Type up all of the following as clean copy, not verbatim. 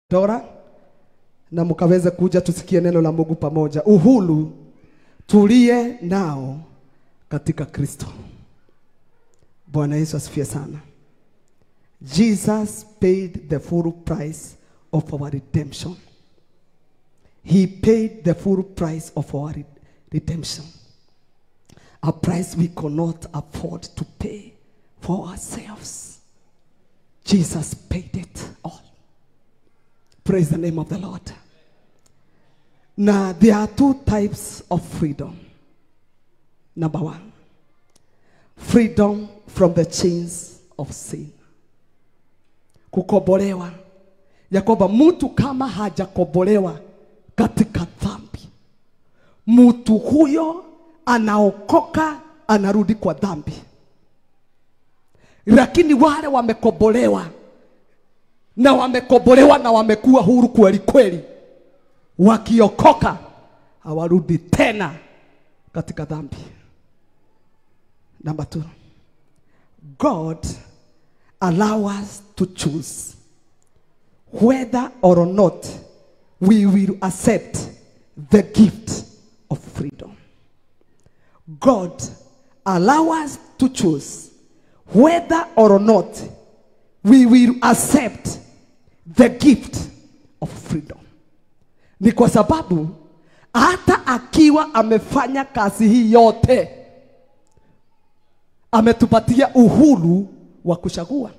Dora na mkaweze kuja tusikie neno la Mungu pamoja. Uhuru tulie nao katika Kristo. Bwana Yesu asifiwe sana. Jesus paid the full price of our redemption. He paid the full price of our redemption. A price we could not afford to pay for ourselves. Jesus paid it all. Praise the name of the Lord. Now, there are two types of freedom. Number one, freedom from the chains of sin. Kukobolewa. Ya kwamba mtu kama hajakobolewa katika dhambi, mtu huyo anaokoka anarudi kwa dhambi. Lakini wale wamekobolewa na wamekuwa huru kweli kweli, wakiokoka hawarudi tena katika dhambi. Number two, God allow us to choose whether or not we will accept the gift of freedom. God allow us to choose whether or not we will accept the gift of freedom. Ni kwa sababu hata akiwa amefanya kazi hii yote, ametupatia uhuru wa kuchagua.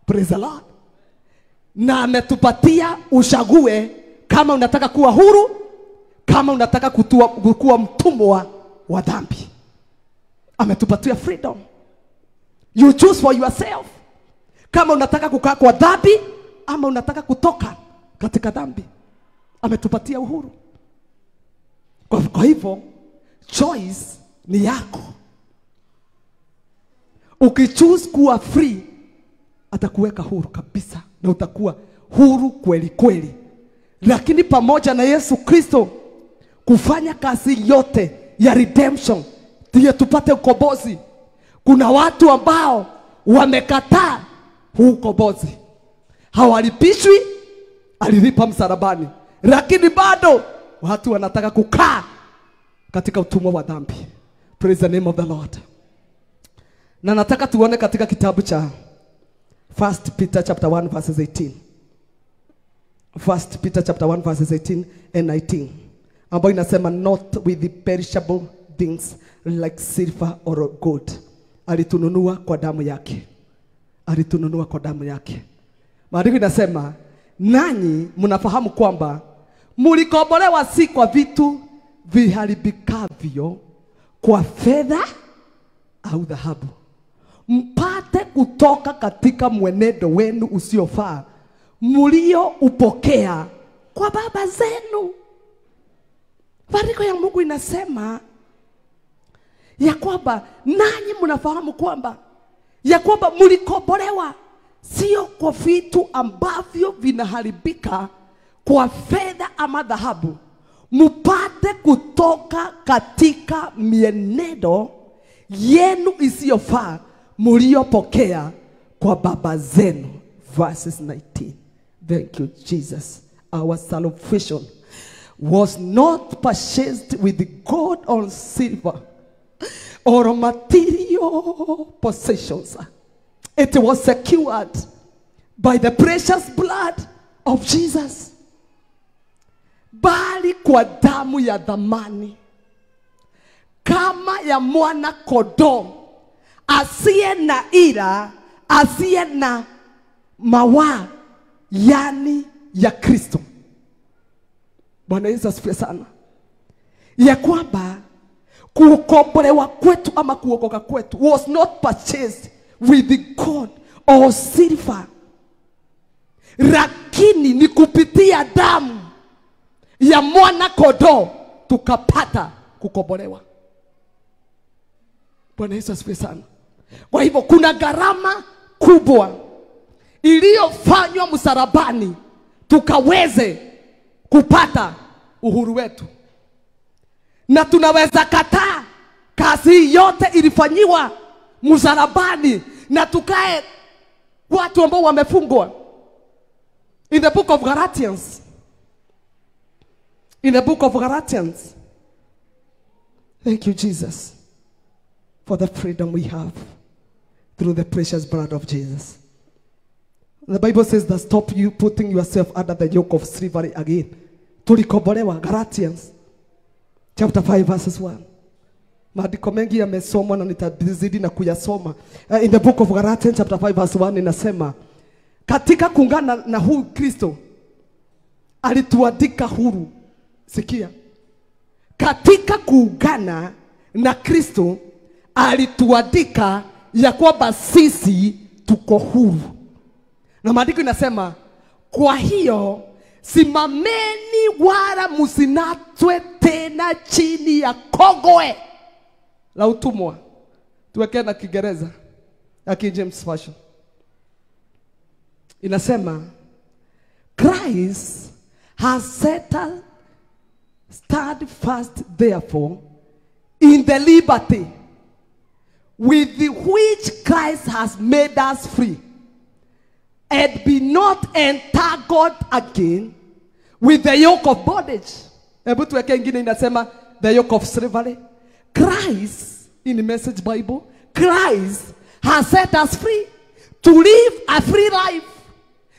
Praise the Lord. Na ametupatia uchague kama unataka kuwa huru, kama unataka kuwa mtumwa wa dhambi. Ametupatia freedom. You choose for yourself. Kama unataka kukaa kwa dhambi ama unataka kutoka katika dhambi. Ametupatia uhuru. Kwa hivyo choice ni yako. Ukichoose kuwa free, atakuweka huru kabisa na utakuwa huru kweli kweli. Lakini pamoja na Yesu Kristo kufanya kazi yote ya redemption ndiye tupate ukombozi, kuna watu ambao wamekataa huu ukombozi. Hawalipishwi, alilipa msalabani, lakini bado watu wanataka kukaa katika utumwa wa dhambi. Praise the name of the Lord. Na nataka tuone katika kitabu cha 1 Peter chapter 1 verses 18. 1 Peter chapter 1 verses 18 and 19. Ambayo inasema not with the perishable things like silver or gold. Alitununua kwa damu yake. Alitununua kwa damu yake. Maandiko inasema nanyi mnafahamu kwamba mlikombolewa si kwa vitu viharibikavyo, kwa fedha au dhahabu, mpate kutoka katika mwenendo wenu usiofaa mlio upokea kwa baba zenu. Maandiko ya Mungu inasema ya kwamba nanyi mnafahamu kwamba ya kwamba mlikombolewa sio kwa vitu ambavyo vinaharibika, kwa fedha ama dhahabu, mpate kutoka katika mienendo yenu isiyofaa mliopokea kwa baba zenu. Verses 19. Thank you, Jesus. Our salvation was not purchased with gold or silver or material possessions. It was secured by the precious blood of Jesus, bali kwa damu ya dhamani kama ya mwana kondoo asiye na ila, asiye na mawa, yani ya Kristo. Bwana Yesu asifiwe sana. Ya kwamba kukombolewa kwetu ama kuokoka kwetu was not purchased with gold or silver, lakini ni kupitia damu ya mwana kondoo tukapata kukombolewa. Bwana Yesu asifiwe sana. Kwa hivyo kuna gharama kubwa iliyofanywa msalabani tukaweze kupata uhuru wetu. Na tunaweza kataa kazi yote ilifanywa msalabani na tukae watu ambao wamefungwa. In the book of Galatians. In the book of Galatians. Thank you, Jesus, for the freedom we have through the precious blood of Jesus. The Bible says that stop you putting yourself under the yoke of slavery again. Tulikombolewa, Galatians chapter 5 verses 1. Maandiko mengi yamesomwa na nitazidi na kuyasoma. In the book of Galatians chapter 5 verse 1 inasema, katika kuungana na huyu Kristo alituandika huru. Sikia. Katika kuungana na Kristo alituandika ya kwamba sisi tuko huru. Na maandiko inasema, kwa hiyo simameni wala msinatwe tena chini ya kongwe la utumwa. Tuweke na Kiingereza ya King James Version. Inasema, Christ has set us, stand fast therefore in the liberty with which Christ has made us free, and be not entangled again with the yoke of bondage. Hebu tuweke ingine inasema the yoke of slavery. Christ, in the Message Bible, Christ has set us free to live a free life.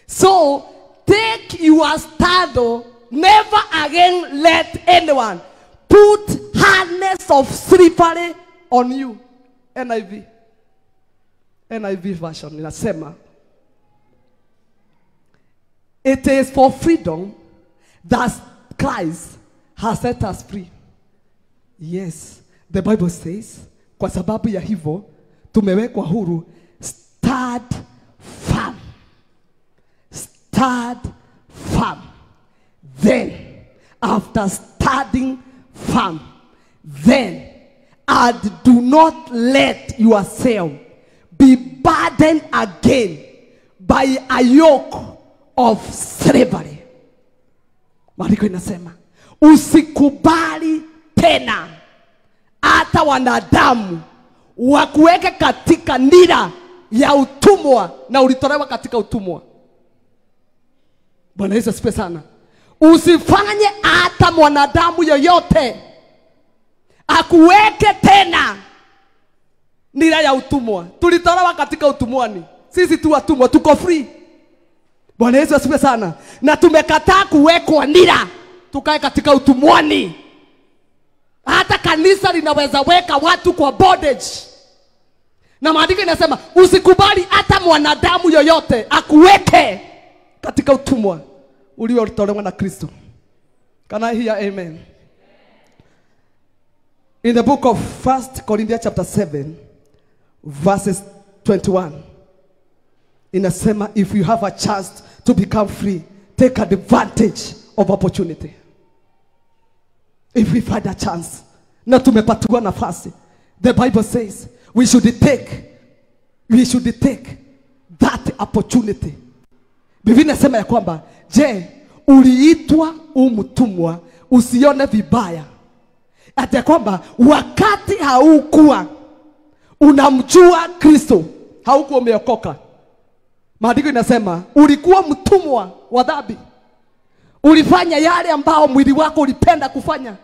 So take your stand. Never again let anyone put harness of slavery on you. NIV version inasema, it is for freedom that Christ has set us free. Yes, the Bible says, kwa sababu ya hivyo tumewekwa huru. Stand firm. Stand firm. Then, after standing firm, then, and do not let yourself be burdened again by a yoke of slavery. Maandiko inasema, usikubali tena hata wanadamu wakuweke katika nira ya utumwa, na ulitolewa katika utumwa. Bwana Yesu asifiwe sana. Usifanye hata mwanadamu yoyote akuweke tena nira ya utumwa. Tulitolewa katika utumwani. Sisi tu watumwa, tuko free. Bwana Yesu asifiwe sana. Na tumekataa kuwekwa nira tukae katika utumwani. Hata kanisa linaweza weka watu kwa bondage. Na maandiko inasema, usikubali hata mwanadamu yoyote akuweke katika utumwa uliotolewa na Kristo. Can I hear amen? In the book of 1 Corinthians chapter 7 verses 21, inasema, if you have a chance to become free, take advantage of opportunity. If we find a chance, na tumepatiwa nafasi, the Bible says we should take that opportunity. Biblia inasema ya kwamba, je, uliitwa umtumwa, usione vibaya ati kwamba wakati haukuwa unamjua Kristo, haukuwa umeokoka. Maandiko inasema ulikuwa mtumwa wa dhambi. Ulifanya yale ambao mwili wako ulipenda kufanya.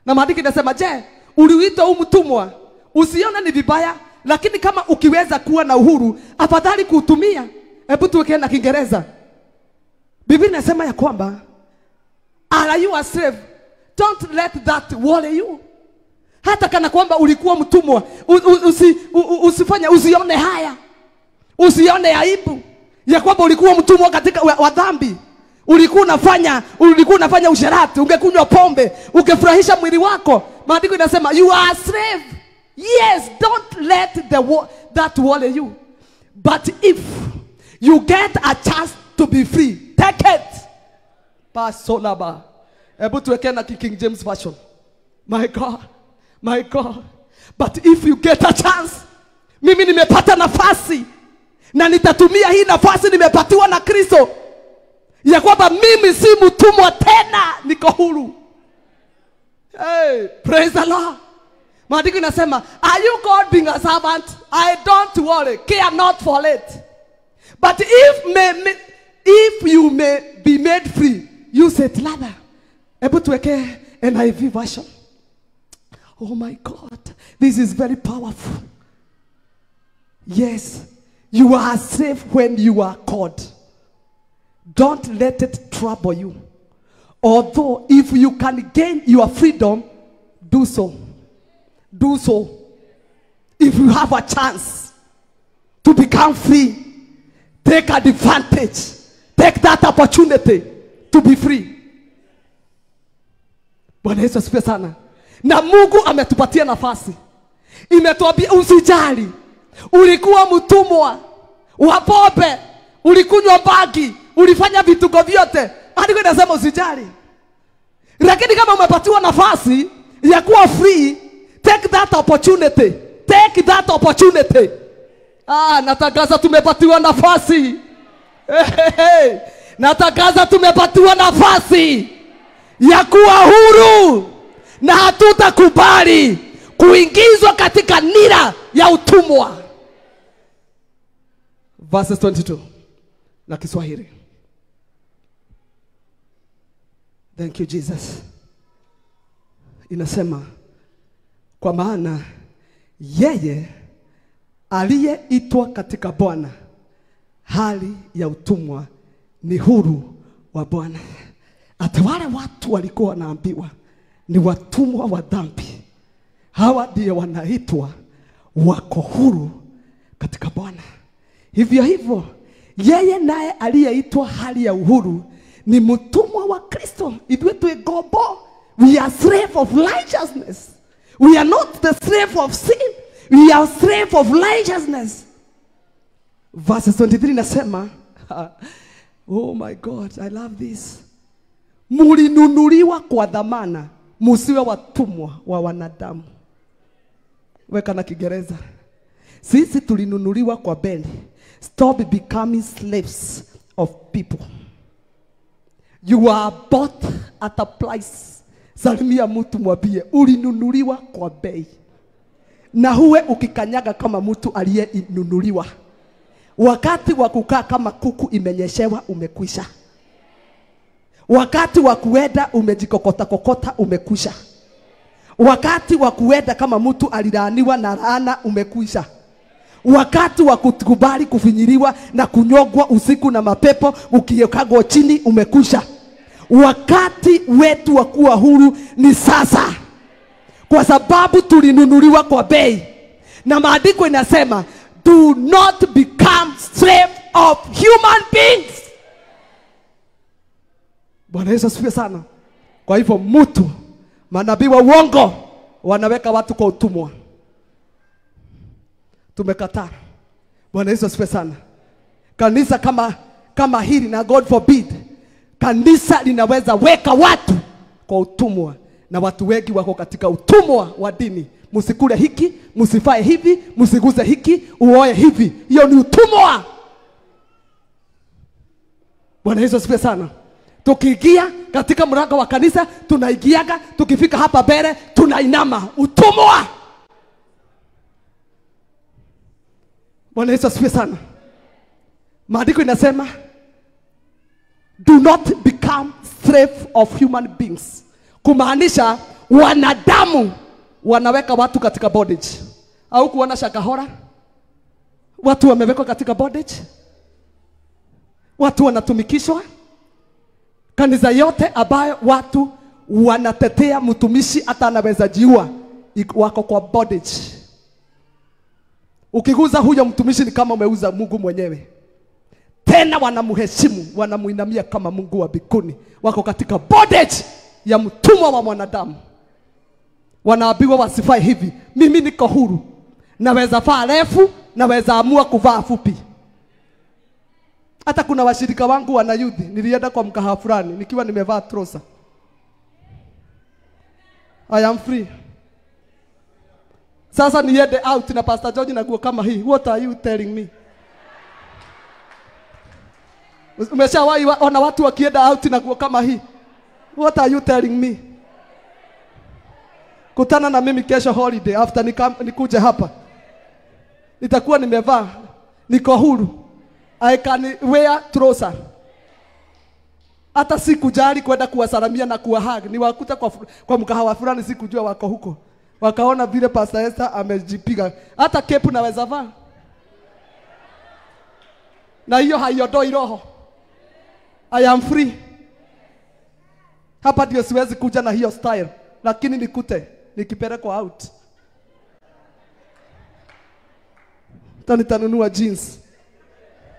Na maandiko inasema, je, uliitwa umtumwa, usione ni vibaya, lakini kama ukiweza kuwa na uhuru, afadhali kuutumia. Hebu tuweke na Kiingereza. Biblia inasema ya kwamba, are you a slave? Don't let that worry you. Hata kana kwamba ulikuwa mtumwa, usifanye, usione haya, usione aibu ya kwamba ulikuwa mtumwa katika wa dhambi. Ulikuwa unafanya usherati, ungekunywa pombe, ungefurahisha mwili wako. Maandiko inasema you are a slave. Yes, don't let that worry you. But if you get a chance to be free, take it. Pasolaba. Able to again at King James Version. My God. My God. But if you get a chance, mimi nimepata nafasi, na nitatumia hii nafasi nimepatiwa na Kristo, ya kwamba mimi si mtumwa tena, niko huru. Hey, praise the Lord. Maandiko inasema, are you God being a servant? I don't worry, care not for it. But If you may be made free, use it ladder. Able to weke NIV version. Oh my God, this is very powerful. Yes, you are safe when you are caught. Don't let it trouble you. Although if you can gain your freedom, do so. Do so. If you have a chance to become free, take advantage. Take that opportunity to be free. Bwana Yesu asifiwe sana. Na Mungu ametupatia nafasi. Imetuambia usijali. Ulikuwa mtumwa wa pombe, ulikunywa bangi, ulifanya vituko vyote. Hadi inasema usijali. Lakini kama umepatiwa nafasi ya kuwa free, take that opportunity. Take that opportunity. Natangaza tumepatiwa nafasi. Natangaza tumepatiwa nafasi ya kuwa huru, na hatutakubali kuingizwa katika nira ya utumwa. Verses 22 na Kiswahili. Thank you Jesus. Inasema, kwa maana yeye aliyeitwa katika Bwana hali ya utumwa ni huru wa Bwana. Ati wale watu walikuwa wanaambiwa ni watumwa wa dhambi, hawa ndio wanaitwa wako huru katika Bwana. Hivyo hivyo yeye naye aliyeitwa hali ya uhuru ni mtumwa wa Kristo. Itwe gobo. We are slave of righteousness. We are not the slave of sin. We are slave of righteousness. Verses 23 nasema, oh my God, I love this. Mulinunuliwa kwa dhamana, musiwe watumwa wa wanadamu. Weka na Kiingereza. Sisi tulinunuliwa kwa bei. Stop becoming slaves of people. You are bought at a price. Salimia mtu mwambie ulinunuliwa kwa bei. Na huwe ukikanyaga kama mtu aliyeinunuliwa. Wakati wa kukaa kama kuku imenyeshewa umekwisha. Wakati wa kuenda umejikokota kokota umekwisha. Wakati wa kuenda kama mtu alilaaniwa na laana umekwisha. Wakati wa kukubali kufinyiliwa na kunyogwa usiku na mapepo ukiekagwa chini umekwisha. Wakati wetu wa kuwa huru ni sasa. Kwa sababu tulinunuliwa kwa bei. Na maandiko inasema, do not become slave of human beings. Bwana Yesu asifiwe sana. Kwa hivyo mtu, manabii wa uongo wanaweka watu kwa utumwa. Tumekataa. Bwana Yesu asifiwe sana. Kanisa kama hili, na God forbid, kanisa linaweza weka watu kwa utumwa, na watu wengi wako katika utumwa wa dini. Musikule hiki, musifae hivi, musiguze hiki, uoe hivi. Hiyo ni utumwa. Bwana Yesu asifiwe sana. Tukiingia katika mlango wa kanisa, tunaigiaga, tukifika hapa mbele tunainama. Utumwa. Bwana Yesu asifiwe sana. Maandiko inasema, do not become slave of human beings. Kumaanisha wanadamu wanaweka watu katika bondage. Au kuona Shakahora, watu wamewekwa katika bondage. Watu wanatumikishwa. Kanisa yote ambayo watu wanatetea mtumishi hata anaweza jiua, wako kwa bondage. Ukiguza huyo mtumishi ni kama umeuza Mungu mwenyewe. Tena wanamheshimu, wanamuinamia kama Mungu wa mbinguni. Wako katika bondage ya mtumwa wa mwanadamu. Wanaambiwa wasifai hivi. Mimi niko huru. Naweza vaa refu, naweza amua kuvaa fupi. Hata kuna washirika wangu wana youth, nilienda kwa mkahawa fulani nikiwa nimevaa trouser. I am free. Sasa niende out na Pastor George na nguo kama hii. What are you telling me? Umeshawahi ona watu wakienda out na nguo kama hii? What are you telling me? Kutana na mimi kesho holiday after nikuje hapa. Nitakuwa nimevaa, niko huru. I can wear trouser. Hata sikujali kwenda kuwasalamia na kuwahag. Niwakuta kwa mkahawa fulani, sikujua wako huko. Wakaona vile Pastor Esther amejipiga. Hata kepu naweza vaa. Na hiyo haiondoi roho. I am free. Hapa ndio siwezi kuja na hiyo style. Lakini nikute nikipelekwa out. Nitanunua jeans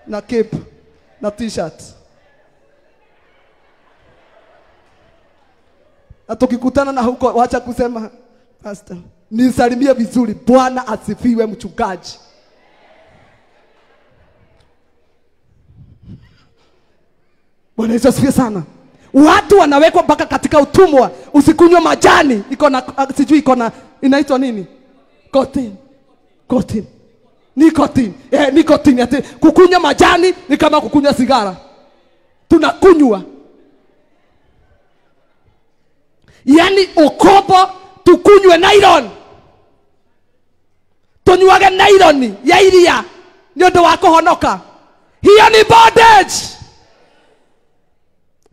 na cape na t-shirt. Na tukikutana na huko, wacha kusema pastor, nisalimie vizuri. Bwana asifiwe mchungaji. Bwana Yesu asifiwe sana. Watu wanawekwa mpaka katika utumwa. Usikunywe majani, iko na sijui iko na inaitwa nini? Nicotine. Nicotine. Kukunywa majani ni kama kukunywa sigara. Tunakunywa. Yani ukopo tukunywe nylon. Tunyuage nylon ya iria ndio wako honoka. Hiyo ni bondage.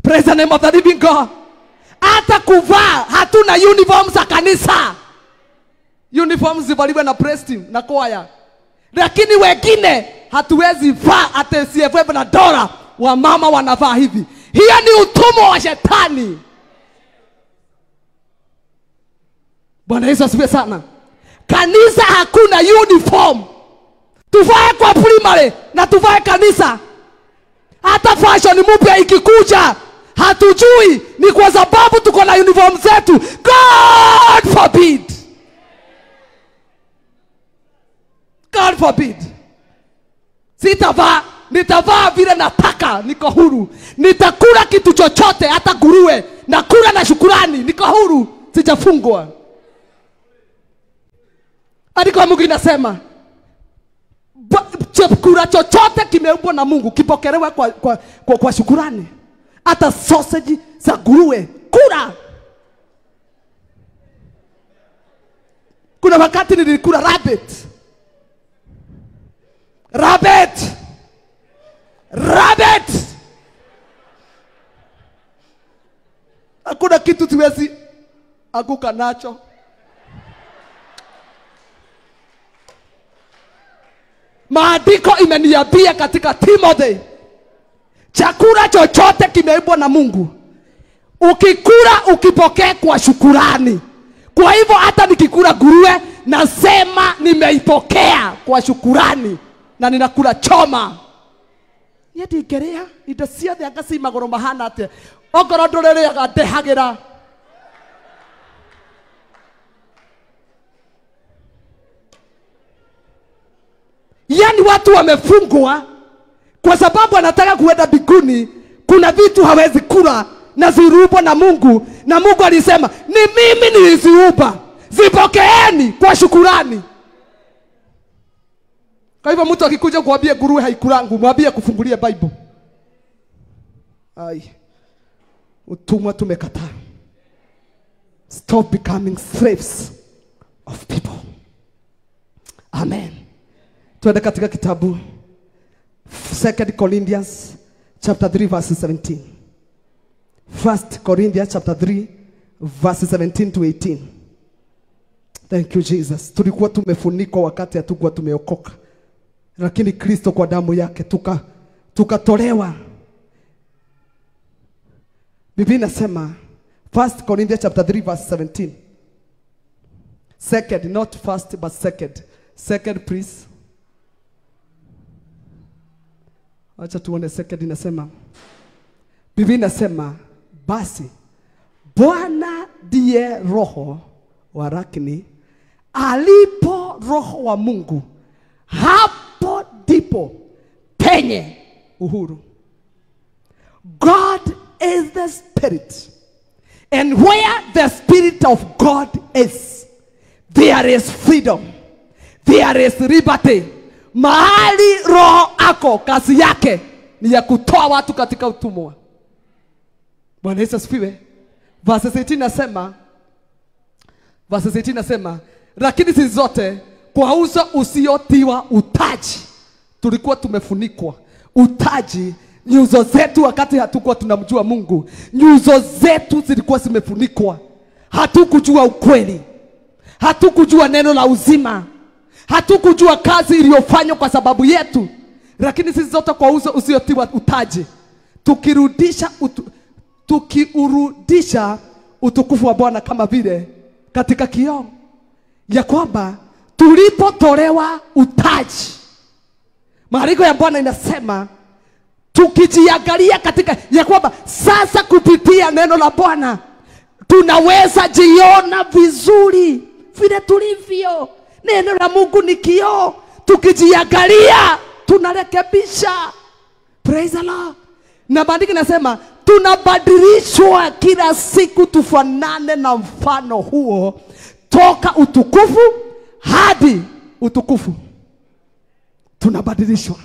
Praise the name of the living God. Hata kuvaa hatuna uniform za kanisa. Uniform zivaliwe na praise team na choir. Lakini wengine hatuwezi vaa hata CFF na dola. Wa mama wanavaa hivi. Hiyo ni utumwa wa shetani. Bwana Yesu asifiwe sana. Kanisa hakuna uniform. Tuvae kwa primary na tuvae kanisa. Hata fashion mpya ikikuja hatujui, ni kwa sababu tuko na uniform zetu. God forbid. God forbid. Sitavaa, nitavaa vile nataka, niko huru. Nitakula kitu chochote, hata nguruwe, nakula na shukrani, niko huru, sijafungwa. Andiko Mungu inasema chakula chochote kimeumbwa na Mungu kipokelewa kwa shukrani. Hata sausage za nguruwe kula. Kuna wakati nilikula rabbit. Hakuna kitu tuwezi anguka nacho. Maandiko imeniambia katika Timothy, chakula chochote kimeumbwa na Mungu, ukikula ukipokea kwa shukrani. Kwa hivyo hata nikikula nguruwe nasema nimeipokea kwa shukrani na ninakula choma. Yeti gerea idasia de agasi magoro mahana ate ogoro ndorere agatehagira. Yani watu wamefungwa kwa sababu anataka kuenda mbinguni. Kuna vitu hawezi kula na zirubo na Mungu, na Mungu alisema ni mimi niliziumba, zipokeeni kwa shukrani. Kwa hivyo mtu akikuja kuambia nguruwe haikulangu, mwambie kufungulia Bible. Utumwa tumekataa. Stop becoming slaves of people. Amen. Tuende katika kitabu 2 Corinthians chapter 3 verse 17. 1 Corinthians chapter 3 verse 17 to 18. Thank you Jesus. Tulikuwa tumefunikwa wakati hatukuwa tumeokoka. Lakini Kristo kwa damu yake tukatolewa. Biblia inasema 1 Corinthians chapter 3 verse 17. Second, not first but second. Second please. Acha tuone second inasema. Biblia inasema basi Bwana ndiye roho wa rakini, alipo roho wa Mungu hapo ndipo penye uhuru. God is the Spirit, and where the Spirit of God is, there is freedom, there is liberty. Mahali roho ako, kazi yake ni ya kutoa watu katika utumwa. Bwana Yesu asifiwe. Verse 18 nasema lakini sisi zote kwa uso usiotiwa utaji tulikuwa tumefunikwa. Utaji Nyuso zetu wakati hatukuwa tunamjua Mungu, nyuso zetu zilikuwa zimefunikwa. Hatukujua ukweli, hatukujua neno la uzima, hatukujua kazi iliyofanywa kwa sababu yetu. Lakini sisi zote kwa uso usiotiwa utaji, tukiurudisha utukufu wa Bwana kama vile katika kioo, ya kwamba tulipotolewa utaji. Maandiko ya Bwana inasema tukijiangalia katika ya kwamba sasa kupitia neno la Bwana tunaweza jiona vizuri vile tulivyo. Neno la Mungu ni kioo, tukijiangalia tunarekebisha. Praise the Lord. Na maandiko inasema tunabadilishwa kila siku tufanane na mfano huo, toka utukufu hadi utukufu. Tunabadilishwa,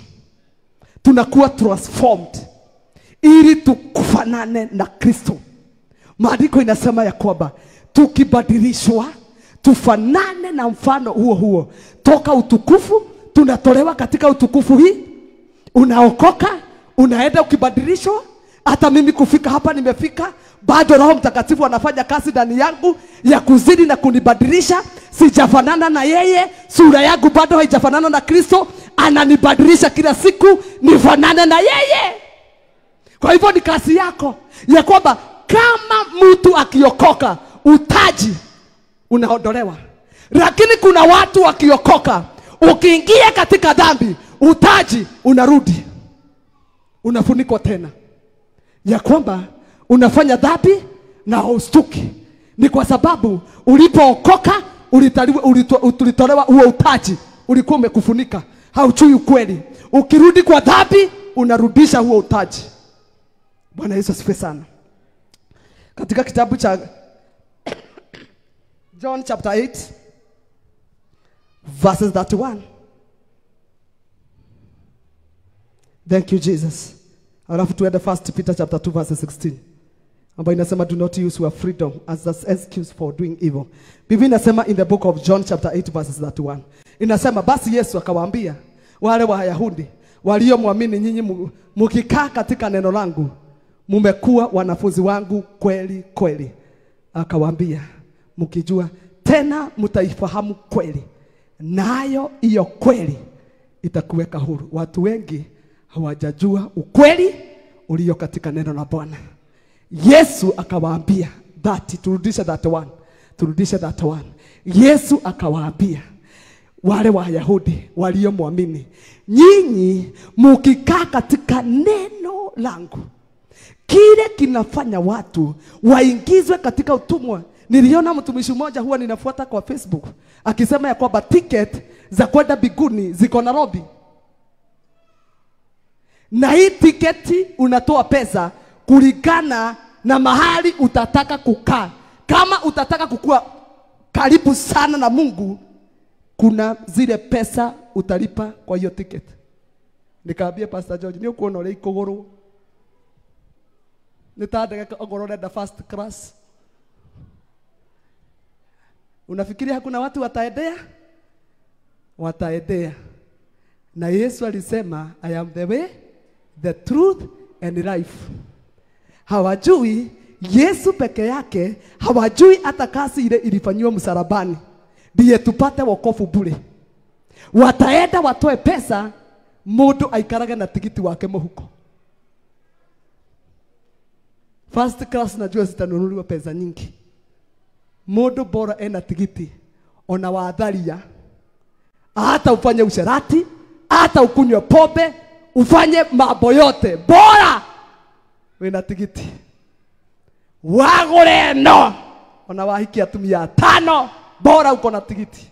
tunakuwa transformed ili tukufanane na Kristo. Maandiko inasema ya kwamba tukibadilishwa tufanane na mfano huo huo, toka utukufu tunatolewa katika utukufu hii. Unaokoka, unaenda ukibadilishwa. Hata mimi kufika hapa nimefika, bado Roho Mtakatifu anafanya kazi ndani yangu ya kuzidi na kunibadilisha. Sijafanana na yeye, sura yangu bado haijafanana na Kristo. Ananibadilisha kila siku nifanane na yeye. Kwa hivyo ni kazi yako ya kwamba kama mtu akiokoka, utaji unaondolewa. Lakini kuna watu wakiokoka, ukiingia katika dhambi, utaji unarudi, unafunikwa tena, ya kwamba unafanya dhambi na ustuki. Ni kwa sababu ulipookoka ulitolewa huo utaji, ulikuwa umekufunika, hauchui ukweli. Ukirudi kwa dhambi unarudisha huo utaji. Bwana Yesu asifiwe sana. Katika kitabu cha John chapter 8 verses 31. Thank you Jesus. Alafu tuende 1 Peter chapter 2 verse 16, ambayo inasema do not use your freedom as an excuse for doing evil. Biblia inasema in the book of John chapter 8 verses 31. Inasema basi Yesu akawaambia wale wa Wayahudi waliomwamini, nyinyi mkikaa katika neno langu mumekuwa wanafunzi wangu kweli kweli. Akawaambia mkijua tena mtaifahamu kweli, nayo hiyo kweli itakuweka huru. Watu wengi hawajajua ukweli ulio katika neno la Bwana. Yesu akawaambia turudisha that one. Yesu akawaambia wale wa Wayahudi waliomwamini, nyinyi mkikaa katika neno langu. Kile kinafanya watu waingizwe katika utumwa. Niliona mtumishi mmoja huwa ninafuata kwa Facebook akisema ya kwamba ticket za kwenda mbinguni ziko Nairobi. Na hii tiketi unatoa pesa kulingana na mahali utataka kukaa. Kama utataka kukua karibu sana na Mungu, kuna zile pesa utalipa kwa hiyo ticket. Nikaambia Pastor George, ni ukuona ole ikogoro. Nitadega ogorore the first class. Unafikiri hakuna watu wataendea? Wataendea. Na Yesu alisema I am the way, the truth and life. Hawajui Yesu peke yake, hawajui hata kazi ile ilifanywa msalabani ndiye tupate wokovu bure. Wataenda watoe pesa, mundu aikarage na tikiti wake muhuko. First class najua zitanunuliwa pesa nyingi. Mundu bora ena tikiti, ona waadharia, hata ufanye usherati, hata ukunywe pombe, ufanye mambo yote, bora wena tikiti. Wagure no, ona wahiki atumia 5, bora uko na tikiti.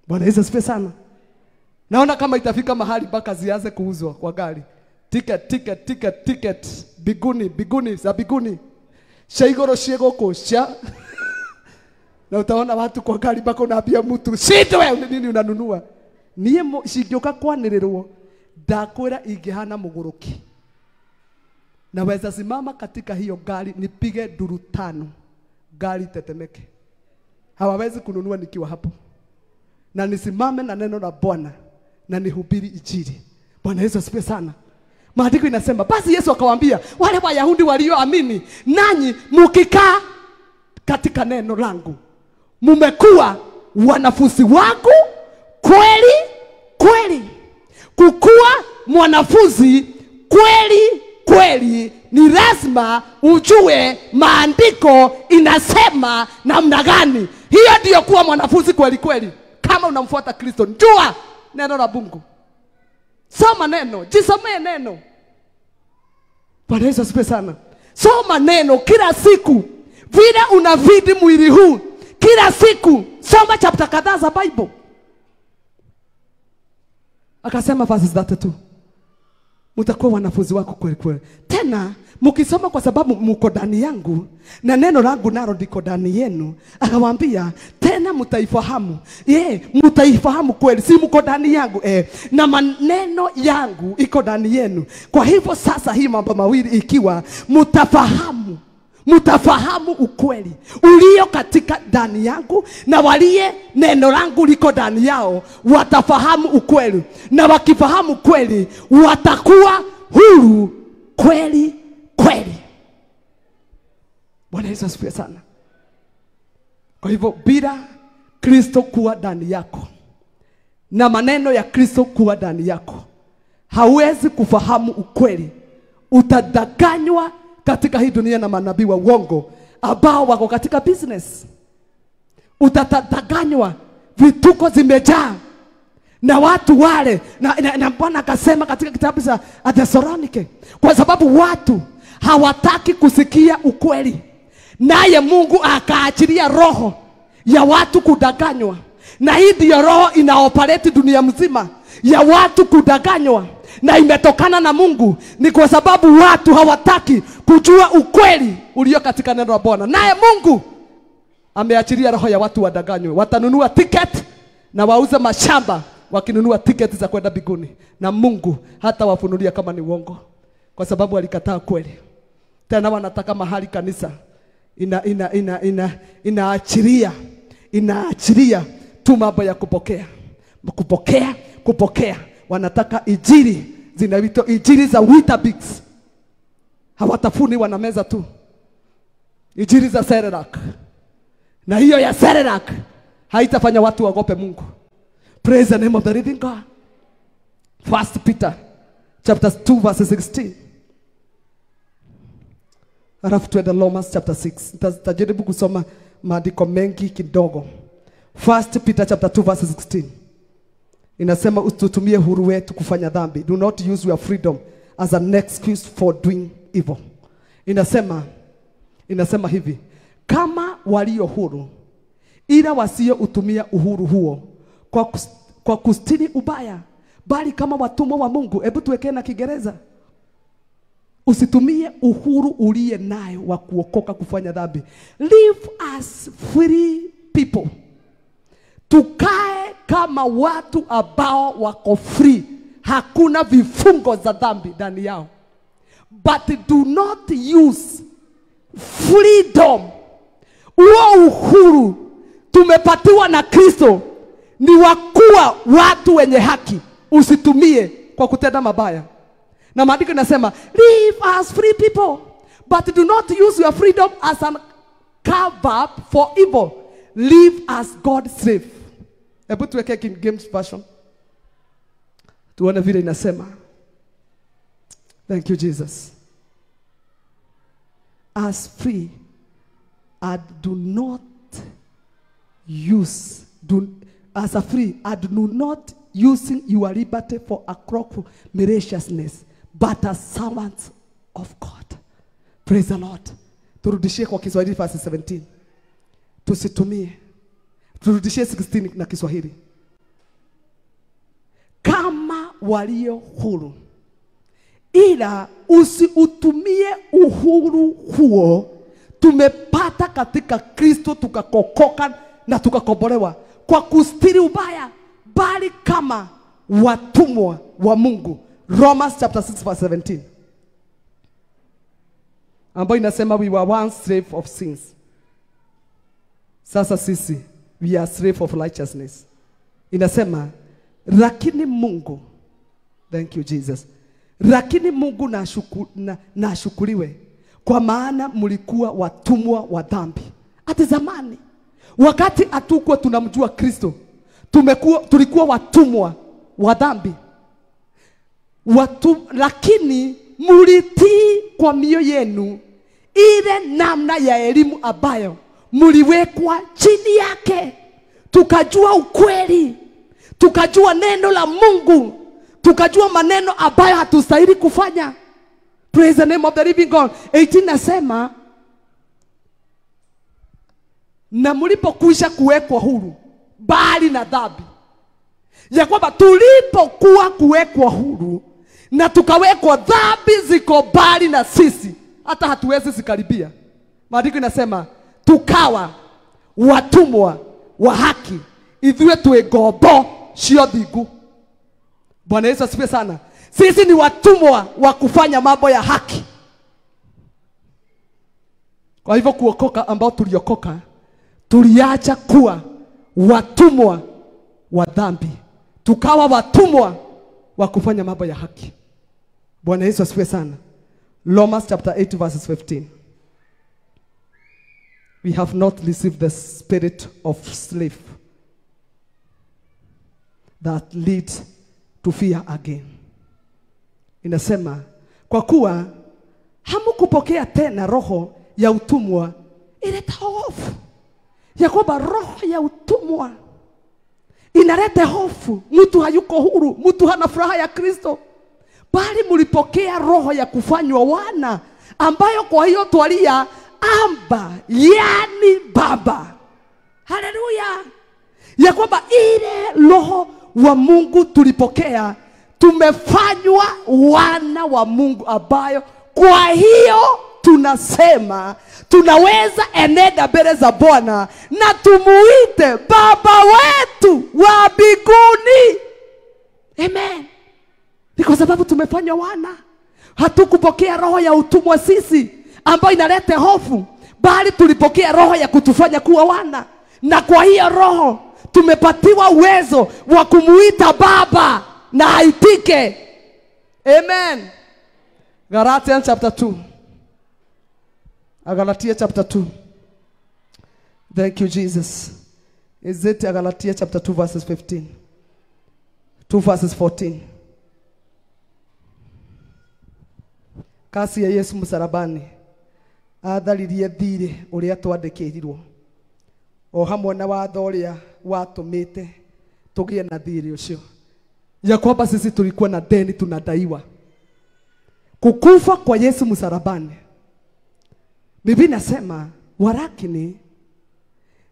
Bwana Yesu asifiwe sana. Naona kama itafika mahali mpaka zianze kuuzwa kwa gari. Ticket, biguni, za biguni. Shaigoro shiegoko, na utaona watu kwa gari mpaka unaambia mtu, "Shitwe, nini unanunua?" Niye shigioka kwanirerwo, ndakwira ingihana muguruki. Naweza simama katika hiyo gari nipige duru 5, gari tetemeke. Hawawezi kununua nikiwa hapo. Na nisimame na neno la Bwana na nihubiri injili. Bwana Yesu asifiwe sana. Maandiko inasema basi Yesu akawaambia wale Wayahudi walioamini, nanyi mkikaa katika neno langu mmekuwa wanafunzi wangu kweli kweli. Kukuwa mwanafunzi kweli kweli ni lazima ujue maandiko inasema namna gani. Hiyo ndio kuwa mwanafunzi kweli kweli. Kama unamfuata Kristo, njua neno la Mungu. Soma neno, jisomee neno. Bwana Yesu asifiwe sana. Soma neno kila siku. Vile unavidi mwili huu, kila siku soma chapter kadhaa za Bible. Akasema verse 32. Mtakuwa wanafunzi wako kweli kweli. Tena mkisoma kwa sababu mko ndani yangu na neno langu nalo liko ndani yenu. Akawaambia tena mtaifahamu. Mtaifahamu kweli, si mko ndani yangu na maneno yangu iko ndani yenu. Kwa hivyo sasa hii mambo mawili ikiwa mtafahamu ukweli ulio katika ndani yangu, na walie neno langu liko ndani yao watafahamu ukweli, na wakifahamu kweli watakuwa huru kweli kweli. Bwana Yesu asifiwe sana. Kwa hivyo bila Kristo kuwa ndani yako na maneno ya Kristo kuwa ndani yako, hauwezi kufahamu ukweli. Utadanganywa katika hii dunia na manabii wa uongo ambao wako katika business. Utadanganywa, vituko zimejaa na watu wale na Bwana akasema katika kitabu cha Thessalonike, kwa sababu watu hawataki kusikia ukweli, naye Mungu akaachilia roho ya watu kudanganywa. Na hii ndio roho inaoperate dunia mzima ya watu kudanganywa, na imetokana na Mungu. Ni kwa sababu watu hawataki kujua ukweli ulio katika neno la Bwana, naye Mungu ameachilia roho ya watu wadanganywe. Watanunua ticket na wauze mashamba wakinunua ticket za kwenda mbinguni, na Mungu hata wafunulia kama ni uongo, kwa sababu alikataa kweli. Tena wanataka mahali kanisa inaachilia tu mambo ya kupokea. Wanataka injili, zinaitwa injili za Weetabix. Hawatafuni, wanameza tu injili za Cerelac, na hiyo ya Cerelac haitafanya watu waogope Mungu. Praise the name of the living God. 1 Peter chapter 2 verse 16. Alafu tuende Romans chapter 6. Nitajaribu kusoma maandiko mengi kidogo. 1 Peter chapter 2 verse 16. Inasema usitutumie huru wetu kufanya dhambi. Do not use your freedom as an excuse for doing evil. Inasema hivi, kama walio huru, ila wasio utumia uhuru huo kwa kustiri ubaya, bali kama watumwa wa Mungu. Hebu tuwekee na Kiingereza. Usitumie uhuru uliye nayo wa kuokoka kufanya dhambi. Live as free people. Tukae kama watu ambao wako free. Hakuna vifungo za dhambi ndani yao. But do not use freedom. Uo uhuru tumepatiwa na Kristo ni wakuwa watu wenye haki. Usitumie kwa kutenda mabaya. Na maandiko inasema live as free people, but do not use your freedom as a cover up for evil. Live as God's slave. Hebu tuweke King James version tuone vile inasema. Thank you Jesus. As free, and do not use as a free, and do not using your liberty for a crop of maliciousness, but as servants of God. Praise the Lord. Turudishie kwa Kiswahili verse 17. Tusitumie. Turudishie 16 na Kiswahili. Kama walio huru, ila usiutumie uhuru huo tumepata katika Kristo, tukakokoka na tukakombolewa kwa kustiri ubaya, bali kama watumwa wa Mungu. Romans chapter 6 verse 17. Ambayo inasema we were once slave of sins. Sasa sisi we are slave of righteousness. Inasema lakini Mungu, thank you Jesus, Lakini Mungu na ashukuriwe, kwa maana mlikuwa watumwa wa dhambi. Ati zamani wakati hatukuwa tunamjua Kristo, tulikuwa watumwa wa dhambi. Lakini mulitii kwa mioyo yenu ile namna ya elimu ambayo muliwekwa chini yake. Tukajua ukweli, tukajua neno la Mungu, tukajua maneno ambayo hatustahili kufanya. Praise the name of the living God. 18 nasema, na mlipokwisha kuwekwa huru bali na dhambi. Ya kwamba tulipokuwa kuwekwa huru na tukawekwa, dhambi ziko bali na sisi, hata hatuwezi zikaribia. Maandiko inasema tukawa watumwa wa haki, ithuĩ twĩ ngombo cia ũthingu. Bwana Yesu asifiwe sana. Sisi ni watumwa wa kufanya mambo ya haki. Kwa hivyo kuokoka ambao tuliokoka, tuliacha kuwa watumwa wa dhambi, tukawa watumwa wa kufanya mambo ya haki. Bwana Yesu asifiwe sana. Romans chapter 8 verses 15. We have not received the spirit of slave that leads to fear again. Inasema, kwa kuwa hamukupokea tena roho ya utumwa ileta hofu. Ya kwamba roho ya utumwa inaleta hofu. Mtu hayuko huru, mtu hana furaha ya Kristo. Bali mulipokea roho ya kufanywa wana, ambayo kwa hiyo twalia Amba, yani Baba. Haleluya. Ya kwamba ile roho wa Mungu tulipokea, tumefanywa wana wa Mungu, ambayo kwa hiyo tunasema tunaweza enenda mbele za Bwana na tumuite Baba wetu wa mbinguni. Amen. Ni kwa sababu tumefanywa wana. Hatukupokea roho ya utumwa sisi ambayo inaleta hofu, bali tulipokea roho ya kutufanya kuwa wana. Na kwa hiyo roho tumepatiwa uwezo wa kumuita Baba na aitike. Amen. Galatians chapter 2. Galatia chapter 2. Thank you, Jesus. Is it Galatia chapter 2 verses 15? 2 verses 14. Kasi ya Yesu msalabani atharirie thirĩ ũrĩa twandĩkĩirwo, o hamwe na watho ũrĩa watũmĩte tũgĩe na thirĩ ũcio. Ya kwamba sisi tulikuwa na deni tunadaiwa. Kukufa kwa Yesu msalabani, Biblia inasema, walakini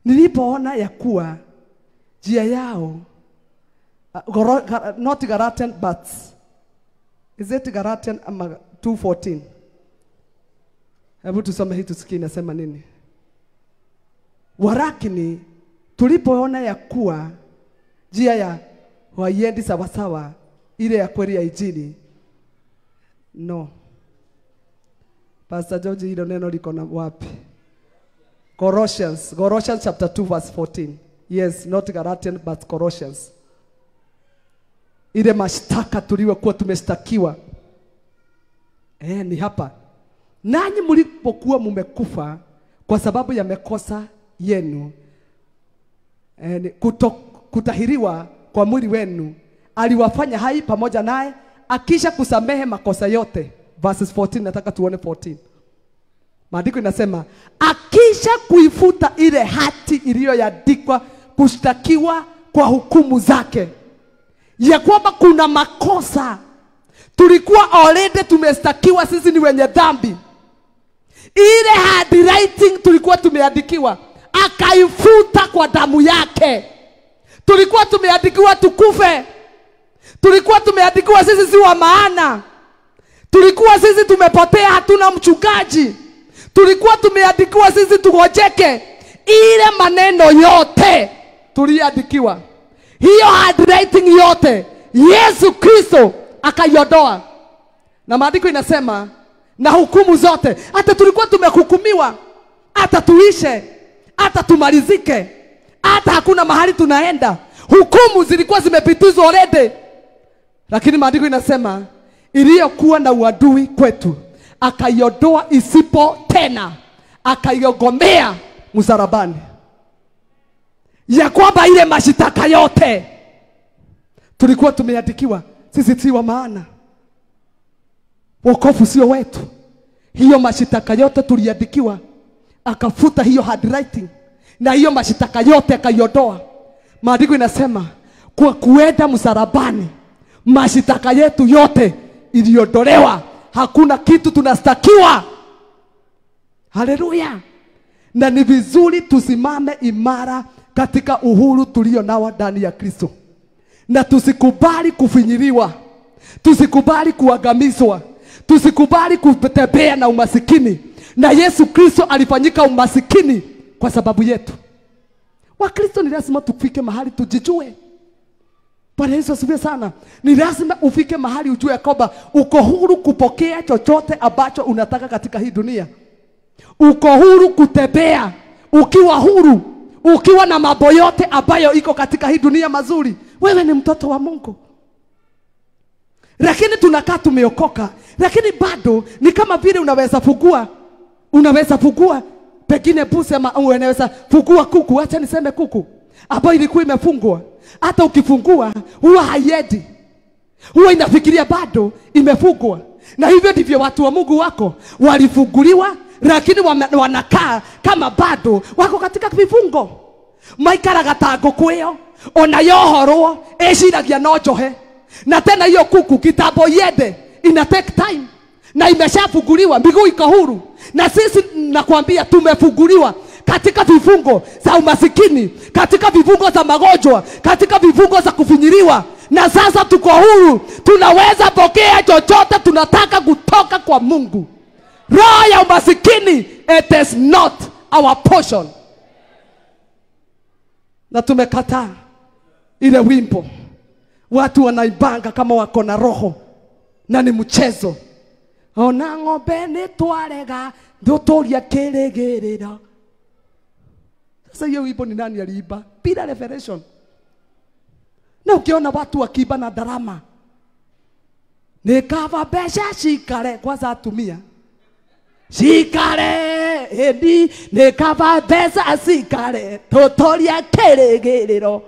nilipoona ya kuwa njia yao, not Galatian but is it Galatian 2:14? Hebu tusome hii tusikie inasema nini. Walakini tulipoona ya kuwa njia ya haiendi sawa sawa ile ya kweli ya Injili. No. Pastor George, hilo neno liko na wapi? Colossians chapter 2 verse 14. Yes, not Galatian but Colossians. Ile mashtaka tuliyokuwa tumeshtakiwa. Ni hapa. Nanyi mlipokuwa mmekufa kwa sababu ya makosa yenu, kutahiriwa kwa mwili wenu, aliwafanya hai pamoja naye, akisha kusamehe makosa yote. Verses 14, nataka tuone 14. Maandiko inasema, akisha kuifuta ile hati iliyoandikwa kushtakiwa kwa hukumu zake. Ya kwamba kuna makosa tulikuwa already tumestakiwa, sisi ni wenye dhambi. Ile handwriting tulikuwa tumeandikiwa, akaifuta kwa damu yake. Tulikuwa tumeandikiwa tukufe. Tulikuwa tumeandikiwa sisi si wa maana. Tulikuwa sisi tumepotea, hatuna mchungaji. Tulikuwa tumeandikiwa sisi tugojeke. Ile maneno yote tuliandikiwa, hiyo handwriting yote Yesu Kristo akaiondoa. Na maandiko inasema, na hukumu zote. Hata tulikuwa tumehukumiwa, hata tuishe, hata tumalizike, hata hakuna mahali tunaenda. Hukumu zilikuwa zimepitizwa already. Lakini maandiko inasema, iliyokuwa na uadui kwetu, akaiondoa isipo tena, akaiogomea msalabani, ya kwamba ile mashitaka yote tulikuwa tumeandikiwa sisi si wa maana, wokovu sio wetu, hiyo mashitaka yote tuliandikiwa, akafuta hiyo handwriting, na hiyo mashitaka yote akaiondoa. Maandiko inasema kwa kuenda msalabani mashitaka yetu yote iliondolewa, hakuna kitu tunastakiwa. Haleluya! Na ni vizuri tusimame imara katika uhuru tulio nao ndani ya Kristo, na tusikubali kufinyiliwa, tusikubali kuangamizwa, tusikubali kutembea na umasikini. Na Yesu Kristo alifanyika umasikini kwa sababu yetu. Wakristo ni lazima tufike mahali tujijue. Bwana Yesu asifiwe sana. Ni lazima ufike mahali ujue kwamba uko huru kupokea chochote ambacho unataka katika hii dunia. Uko huru kutembea, ukiwa huru, ukiwa na mambo yote ambayo iko katika hii dunia mazuri. Wewe ni mtoto wa Mungu. Lakini tunakaa tumeokoka, lakini bado ni kama vile unaweza fungua pengine busi, ama unaweza fungua kuku, acha niseme kuku ambayo ilikuwa imefungwa. Hata ukifungua huwa haiendi, huwa inafikiria bado imefungwa. Na hivyo ndivyo watu wa Mungu wako, walifunguliwa lakini wanakaa kama bado wako katika vifungo. Maikaraga tango kweo, ona yohorwo eciragia no njohe. Na tena hiyo kuku kitambo yende ina take time, na imeshafunguliwa, miguu iko huru. Na sisi nakwambia tumefunguliwa katika vifungo za umasikini, katika vifungo za magonjwa, katika vifungo za kufinyiliwa. Na sasa tuko huru, tunaweza pokea chochote tunataka kutoka kwa Mungu. Roho ya umasikini, it is not our portion. Na tumekataa ile wimbo watu wanaibanga kama wako na roho na ni mchezo. Ona ng'ombe ni twarega ndotoria kiregerera. Sasa hiyo wimbo ni nani aliimba? Bila revelation. Na ukiona watu wakiimba na drama, nikava besha shikare kwanza atumia shikare edi nikava besha shikare totoria kiregerero.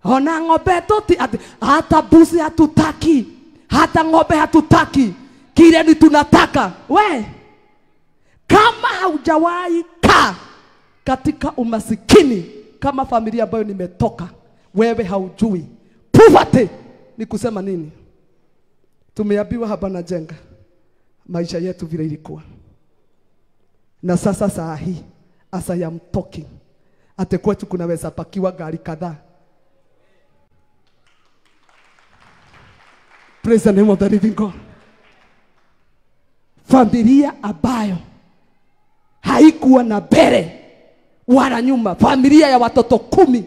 Ona ng'ombe toti hata busi hatutaki, hata ng'ombe hatutaki, kile ni tunataka. We kama haujawahi kaa katika umasikini kama familia ambayo nimetoka, wewe haujui poverty ni kusema nini. Tumeambiwa hapa na jenga maisha yetu vile ilikuwa, na sasa saa hii as I am talking, ate kwetu kunaweza pakiwa gari kadhaa. Praise the name of the living God. Familia ambayo haikuwa na mbele wala nyuma, familia ya watoto 10.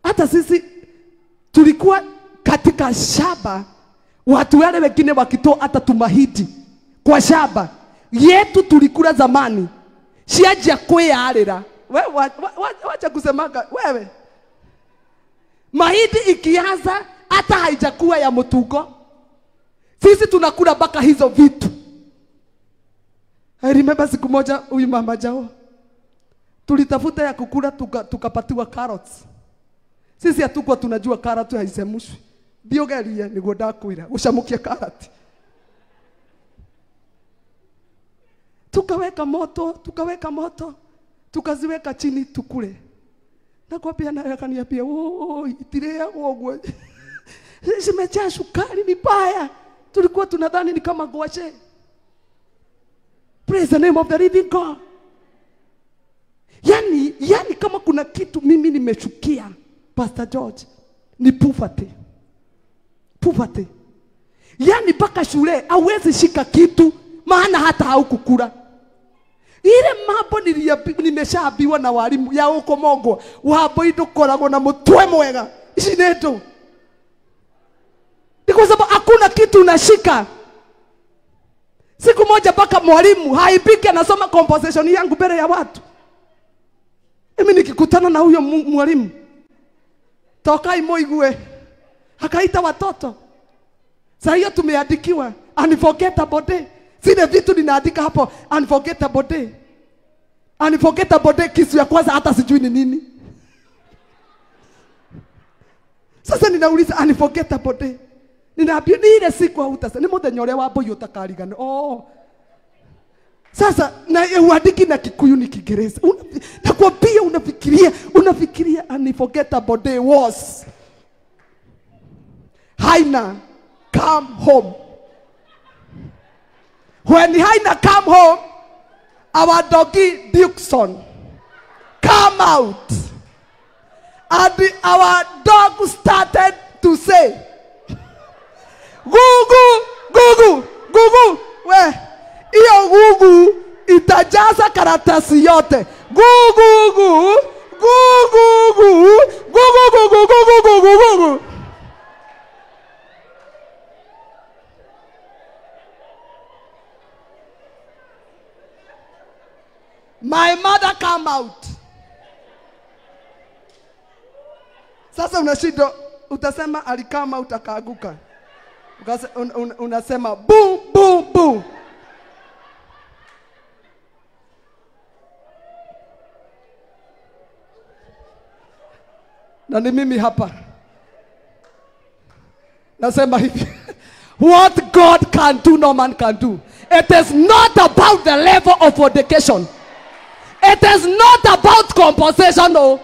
Hata sisi tulikuwa katika shamba, watu wale wengine wakitoa hata tumahidi kwa shamba yetu tulikula zamani. Siaje kwearira wewe, wacha kusemaga wewe. Mahidi ikianza hata haijakuwa ya mtugo, sisi tunakula baka hizo vitu. I remember siku moja huyu mama jao tulitafuta ya kukula, tukapatiwa carrots. Sisi hatukuwa tunajua carrot haisemushwi. Biogeria niguo ndakwira gushamukia carrot. Tukaweka moto, tukaziweka chini tukule. Na kwa pia na yakaniambia, "Oh, itirea ogwo." Zimejaa sukari, ni baya. Tulikuwa tunadhani ni kama gwache. Praise the name of the living God. Yani kama kuna kitu mimi nimechukia, Pastor George, ni poverty. Poverty. Yani paka shule hauwezi shika kitu maana hata haukukula. Ile mambo nimeshaambiwa na walimu ya uko Mongo, wabo idokoragwo na mutwe mwega. Ici neto. Ni kwa sababu hakuna kitu unashika. Siku moja paka mwalimu haipiki anasoma composition yangu mbele ya watu. Mimi nikikutana na huyo mwalimu, toka imoigue. Akaita watoto. Sasa hiyo tumeandikiwa unforgettable day. Zile vitu ninaandika hapo unforgettable day. Unforgettable day, kisu ya kwanza hata sijui ni nini. Sasa ninauliza unforgettable day. Ninaambia ni ile siku hautasema. Ni muthenya ule wa boyo utakarigana. Sasa na uandiki na Kikuyu ni Kiingereza. Nakwambia unafikiria unforgettable day was Haina come home. When Haina come home, our doggy Dixon come out. And our dog started to say, Gugu, Gugu, Gugu. Where? Iyo Gugu itajaza karatasi yote. Gugu, Gugu, Gugu, Gugu, Gugu, Gugu, Gugu, Gugu. My mother come out. Sasa unashindo utasema alikama utakaguka. Unasema boom boom boom. Na ni mimi hapa nasema hivi. What God can do, no man can do. It is not about the level of education. It is not about compensation, no.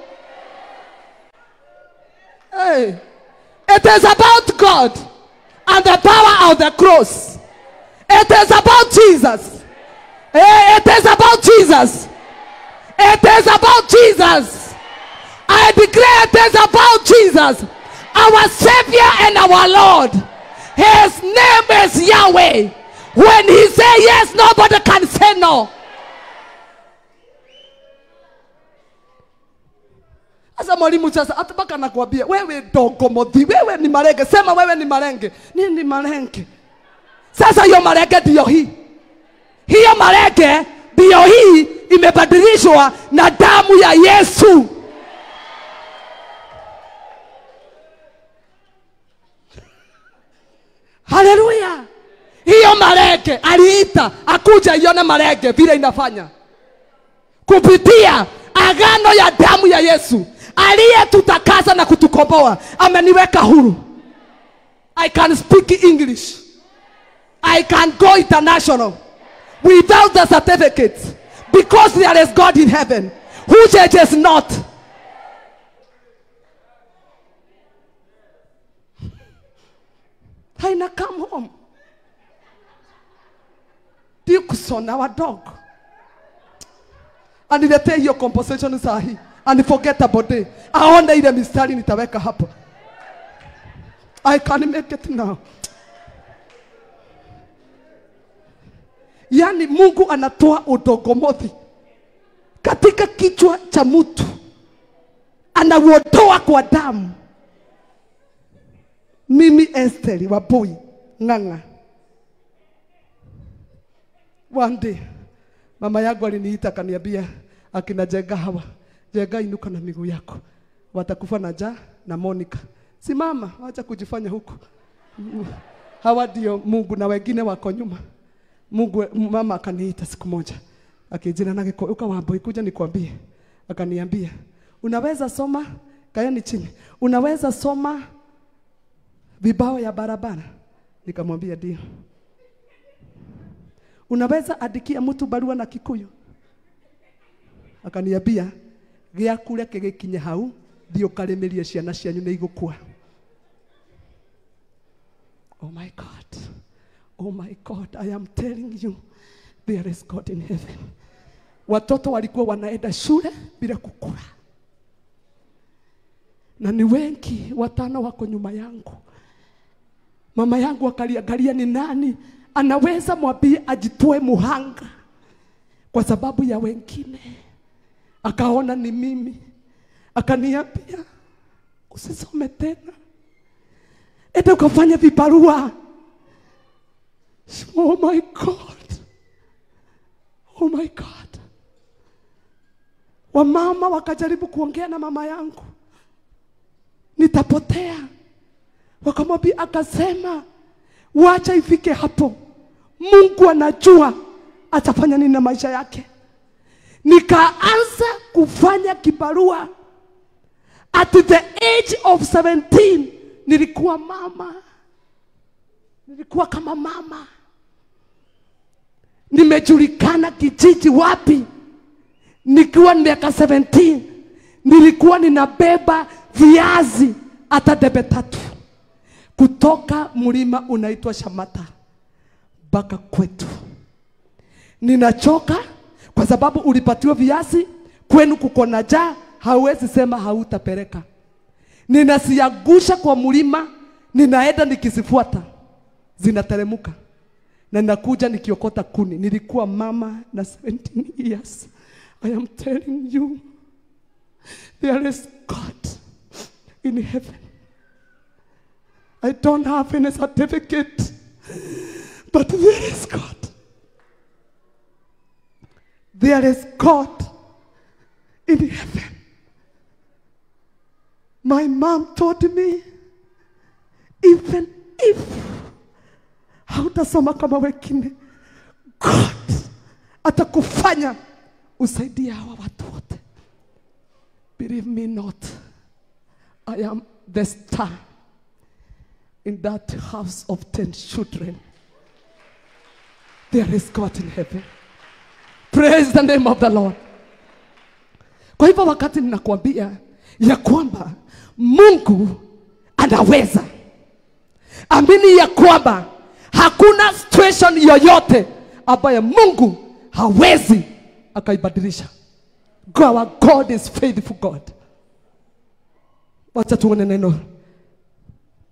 Hey. It is about God and the power of the cross. It is about Jesus. Hey, it is about Jesus. It is about Jesus. I declare it is about Jesus, our Savior and our Lord. His name is Yahweh. When he says yes, nobody can say no. Asa mwalimu sasa atapaka nakwambia wewe dogo modhi, wewe ni marenge, sema wewe ni marenge. Nini marenge? Sasa hiyo marenge ndio hii. Hiyo marenge ndio hii imebadilishwa na damu ya Yesu. Haleluya. Hiyo marenge aliita akuja ione marenge vile inafanya. Kupitia agano ya damu ya Yesu aliyetutakasa na kutukomboa, ameniweka huru. I can speak English. I can go international without the certificate, because there is God in heaven who changes not. Haina come home. Dixon, our dog. And niletee hiyo compensation sahi. And forget about it. Aone ile mistari nitaweka hapo. I can make it now. Yani Mungu anatoa udogomothi katika kichwa cha mtu, anauotoa kwa damu. Mimi Esther Wambui Ng'ang'a, one day mama yangu aliniita akaniambia, akina Jenga hawa, Jenga inuka na miguu yako, watakufa na njaa na Monica. Simama, acha kujifanya huko. Hawa ndio Mungu na wengine wako nyuma. Mungu, mama akaniita siku moja, akijina na Gikuyu Wambui, kuja nikwambie. Akaniambia, unaweza soma, kaeni chini, unaweza soma vibao ya barabara? Nikamwambia ndio. Unaweza adikia mtu barua na Kikuyu? Akaniambia, gĩa kure kĩgĩkinye hau ndio karemerie ciana cianyu nĩ igũkua. Oh my God. Oh my God, I am telling you, there is God in heaven. Watoto walikuwa wanaenda shule bila kukula. Na ni wengi, watano wako nyuma yangu. Mama yangu akaliangalia ni nani anaweza mwambie ajitoe muhanga kwa sababu ya wengine. Akaona ni mimi. Akaniambia, usisome tena, enda ukafanya vibarua. Oh my God. Oh my God. Wamama wakajaribu kuongea na mama yangu, nitapotea. Wakamwambia, akasema wacha ifike hapo, Mungu anajua atafanya nini na maisha yake. Nikaanza kufanya kibarua. At the age of 17 nilikuwa mama. Nilikuwa kama mama. Nimejulikana kijiji wapi. Nikiwa miaka 17 nilikuwa ninabeba viazi hata debe 3 kutoka mlima unaitwa Shamata mpaka kwetu. Ninachoka kwa sababu ulipatiwa viazi, kwenu kuko na njaa, hauwezi sema hautapeleka. Ninasiagusha kwa mlima, ninaenda nikisifuata, zinateremuka. Na ninakuja nikiokota kuni. Nilikuwa mama na 17 years. I am telling you, there is God in heaven. I don't have any certificate, but there is God. There is God in heaven. My mom told me, even if hautasoma kama wengine, God atakufanya usaidia hawa watu wote. Believe me not, I am the star in that house of 10 children. There is God in heaven. Praise the name of the Lord. Kwa hivyo wakati ninakuambia ya kwamba Mungu anaweza, amini ya kwamba hakuna situation yoyote ambayo Mungu hawezi akaibadilisha. Our God is faithful God. Wacha tuone neno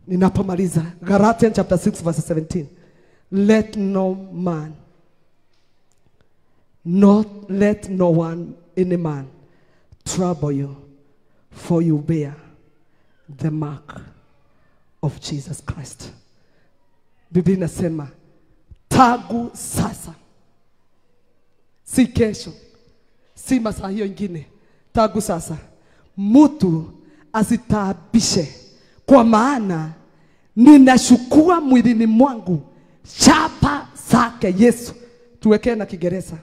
ninapomaliza. Galatians chapter 6 verse 17. Let no one, any man, trouble you, for you bear the mark of Jesus Christ. Biblia inasema tangu sasa, si kesho, si masaa hiyo ingine, tangu sasa mtu asitaabishe, kwa maana ninashukua mwilini mwangu chapa zake Yesu. Tuwekee na Kiingereza.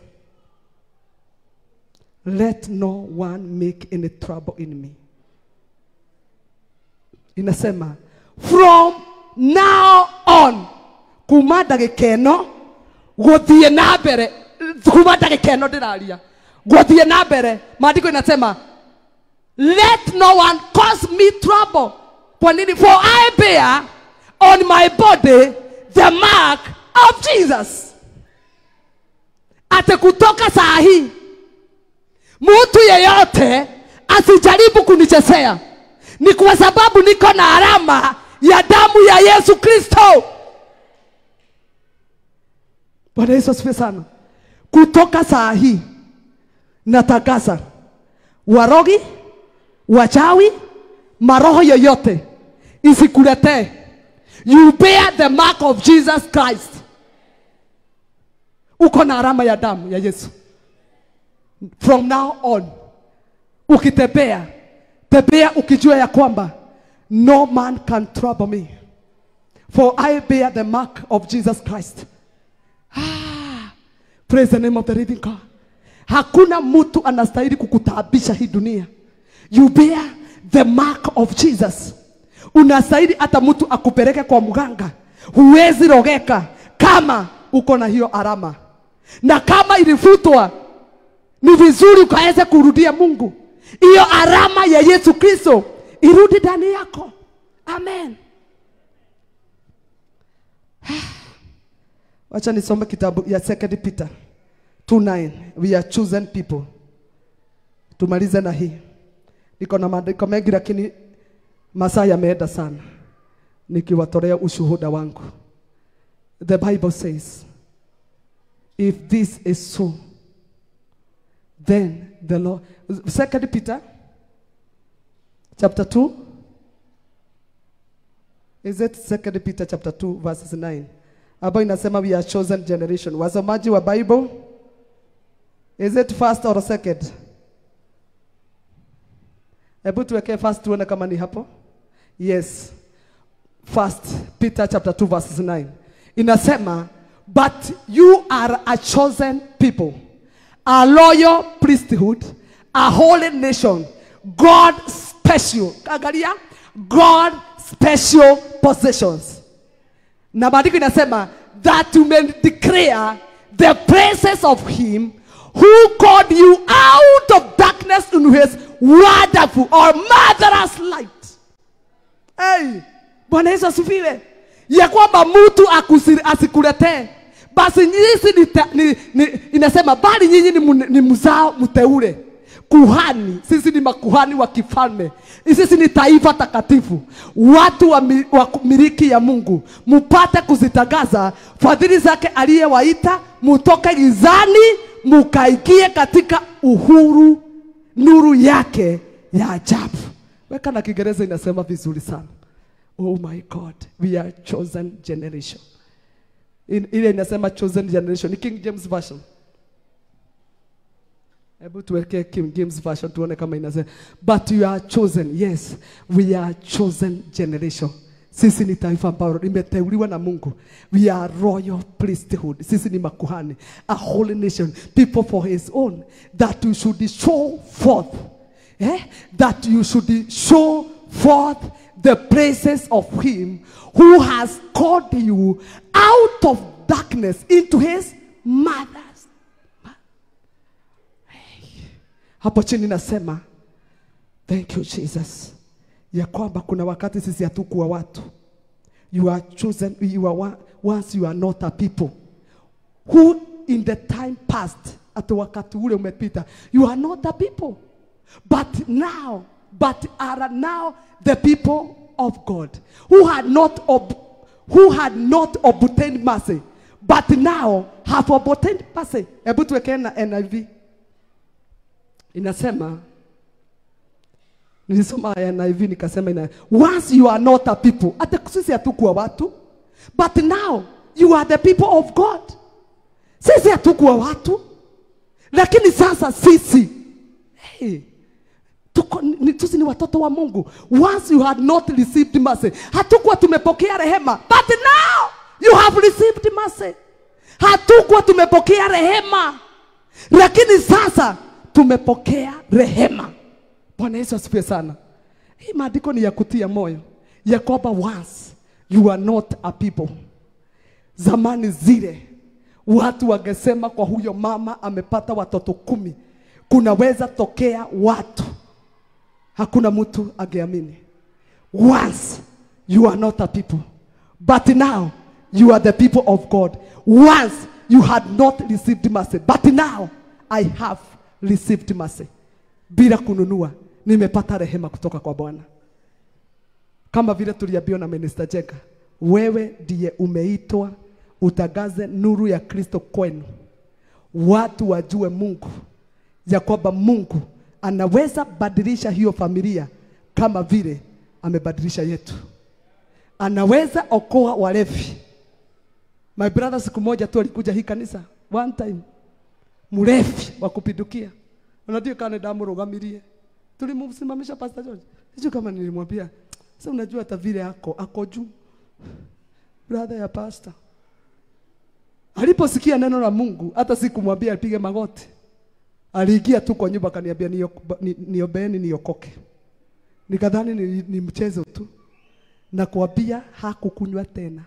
Let no one make any trouble in me. Inasema from now on, kumada gekeno gothie na mbere, kumada gekeno ndiraria gothie na mbere. Maandiko inasema let no one cause me trouble. Kwa nini? For I bear on my body the mark of Jesus. Ate kutoka saa hii mtu yeyote asijaribu kunichezea. Ni kwa sababu niko na alama ya damu ya Yesu Kristo. Bwana Yesu asifiwe sana. Kutoka saa hii natakasa warogi, wachawi, maroho yoyote isikulete. You bear the mark of Jesus Christ. Uko na alama ya damu ya Yesu. From now on, ukitembea, tembea ukijua ya kwamba no man can trouble me, for I bear the mark of Jesus Christ. Praise the name of the living God. Hakuna mtu anastahili kukutaabisha hii dunia. You bear the mark of Jesus. Unastahili hata mtu akupeleke kwa mganga, huwezi rogeka kama uko na hiyo alama. Na kama ilifutwa, ni vizuri ukaweze kurudia Mungu. Hiyo alama ya Yesu Kristo irudi ndani yako. Amen. Wacha nisome kitabu ya 2 Peter 2:9. We are chosen people. Tumalize na hii. Niko na maandiko mengi lakini masaa yameenda sana nikiwatolea ushuhuda wangu. The Bible says, if this is so, then the Lord. 2 Peter chapter 2. Is it 2 Peter chapter 2 verses 9? Aba inasema we are chosen generation. Wasomaji wa Bible, is it first or second? Hebu tuweke first tuone kama ni hapo. Yes. First Peter chapter 2 verses 9. Inasema, but you are a chosen people, a royal priesthood, a holy nation, God special. Angalia, God special possessions. Na maandiko inasema, that you may declare the praises of him who called you out of darkness into his wonderful or marvelous light. Hey, Bwana Yesu asifiwe. Ya kwamba mtu asikuletee. Basi nyinyi inasema bali nyinyi ni mzao mteule. Kuhani, sisi ni makuhani wa kifalme. Sisi ni taifa takatifu. Watu wa miliki ya Mungu. Mupate kuzitangaza fadhili zake aliyewaita mutoke gizani mukaikie katika uhuru nuru yake ya ajabu. Weka na Kiingereza inasema vizuri sana. Oh my God, we are chosen generation. Ile inasema chosen generation. Ni King James Version. Hebu tuweke King James Version tuone kama inasema, but you are chosen. Yes, we are chosen generation. Sisi ni taifa ambalo limeteuliwa na Mungu. We are royal priesthood. Sisi ni makuhani, a holy nation, people for his own, that you should show forth, that you should show forth the praises of him who has called you out of darkness into his mother's. Hapo chini nasema, thank you Jesus, ya kwamba kuna wakati sisi hatukuwa watu. You are chosen, you are once you are not a people who in the time past, at wakati ule umepita, you are not a people, but are now the people of God, who had not obtained mercy, but now have obtained mercy. Hebu tuweke na NIV. Inasema, nilisoma NIV nikasema once you are not a people, ate sisi hatukuwa watu, but now you are the people of God. Sisi hatukuwa watu, lakini sasa sisi sisi ni watoto wa Mungu. Once you had not received mercy, hatukuwa tumepokea rehema, but now you have received mercy. Hatukuwa tumepokea rehema, lakini sasa tumepokea rehema. Bwana Yesu asifiwe sana. Hii maandiko ni ya kutia moyo, ya kwamba once you are not a people. Zamani zile watu wangesema kwa huyo mama amepata watoto 10, kunaweza tokea watu, hakuna mtu angeamini. Once you are not a people, but now you are the people of God. Once you had not received mercy, but now I have received mercy. Bila kununua, nimepata rehema kutoka kwa Bwana. Kama vile tuliambiwa na Minister Jeka, wewe ndiye umeitwa utangaze nuru ya Kristo kwenu. Watu wajue Mungu, ya kwamba Mungu anaweza badilisha hiyo familia kama vile amebadilisha yetu. Anaweza okoa walevi. My brother siku moja tu alikuja hii kanisa one time, mlevi wa kupindukia. Unajua kana damu rogamirie. Tulimsimamisha Pastor George. Sio kama nilimwambia, sasa unajua hata vile ako juu. Brother ya pastor. Aliposikia neno la Mungu, hata sikumwambia apige magoti. Aliingia tu kwa nyumba akaniambia niombeeni niokoke. Nikadhani ni mchezo tu. Na kuambia hakukunywa tena.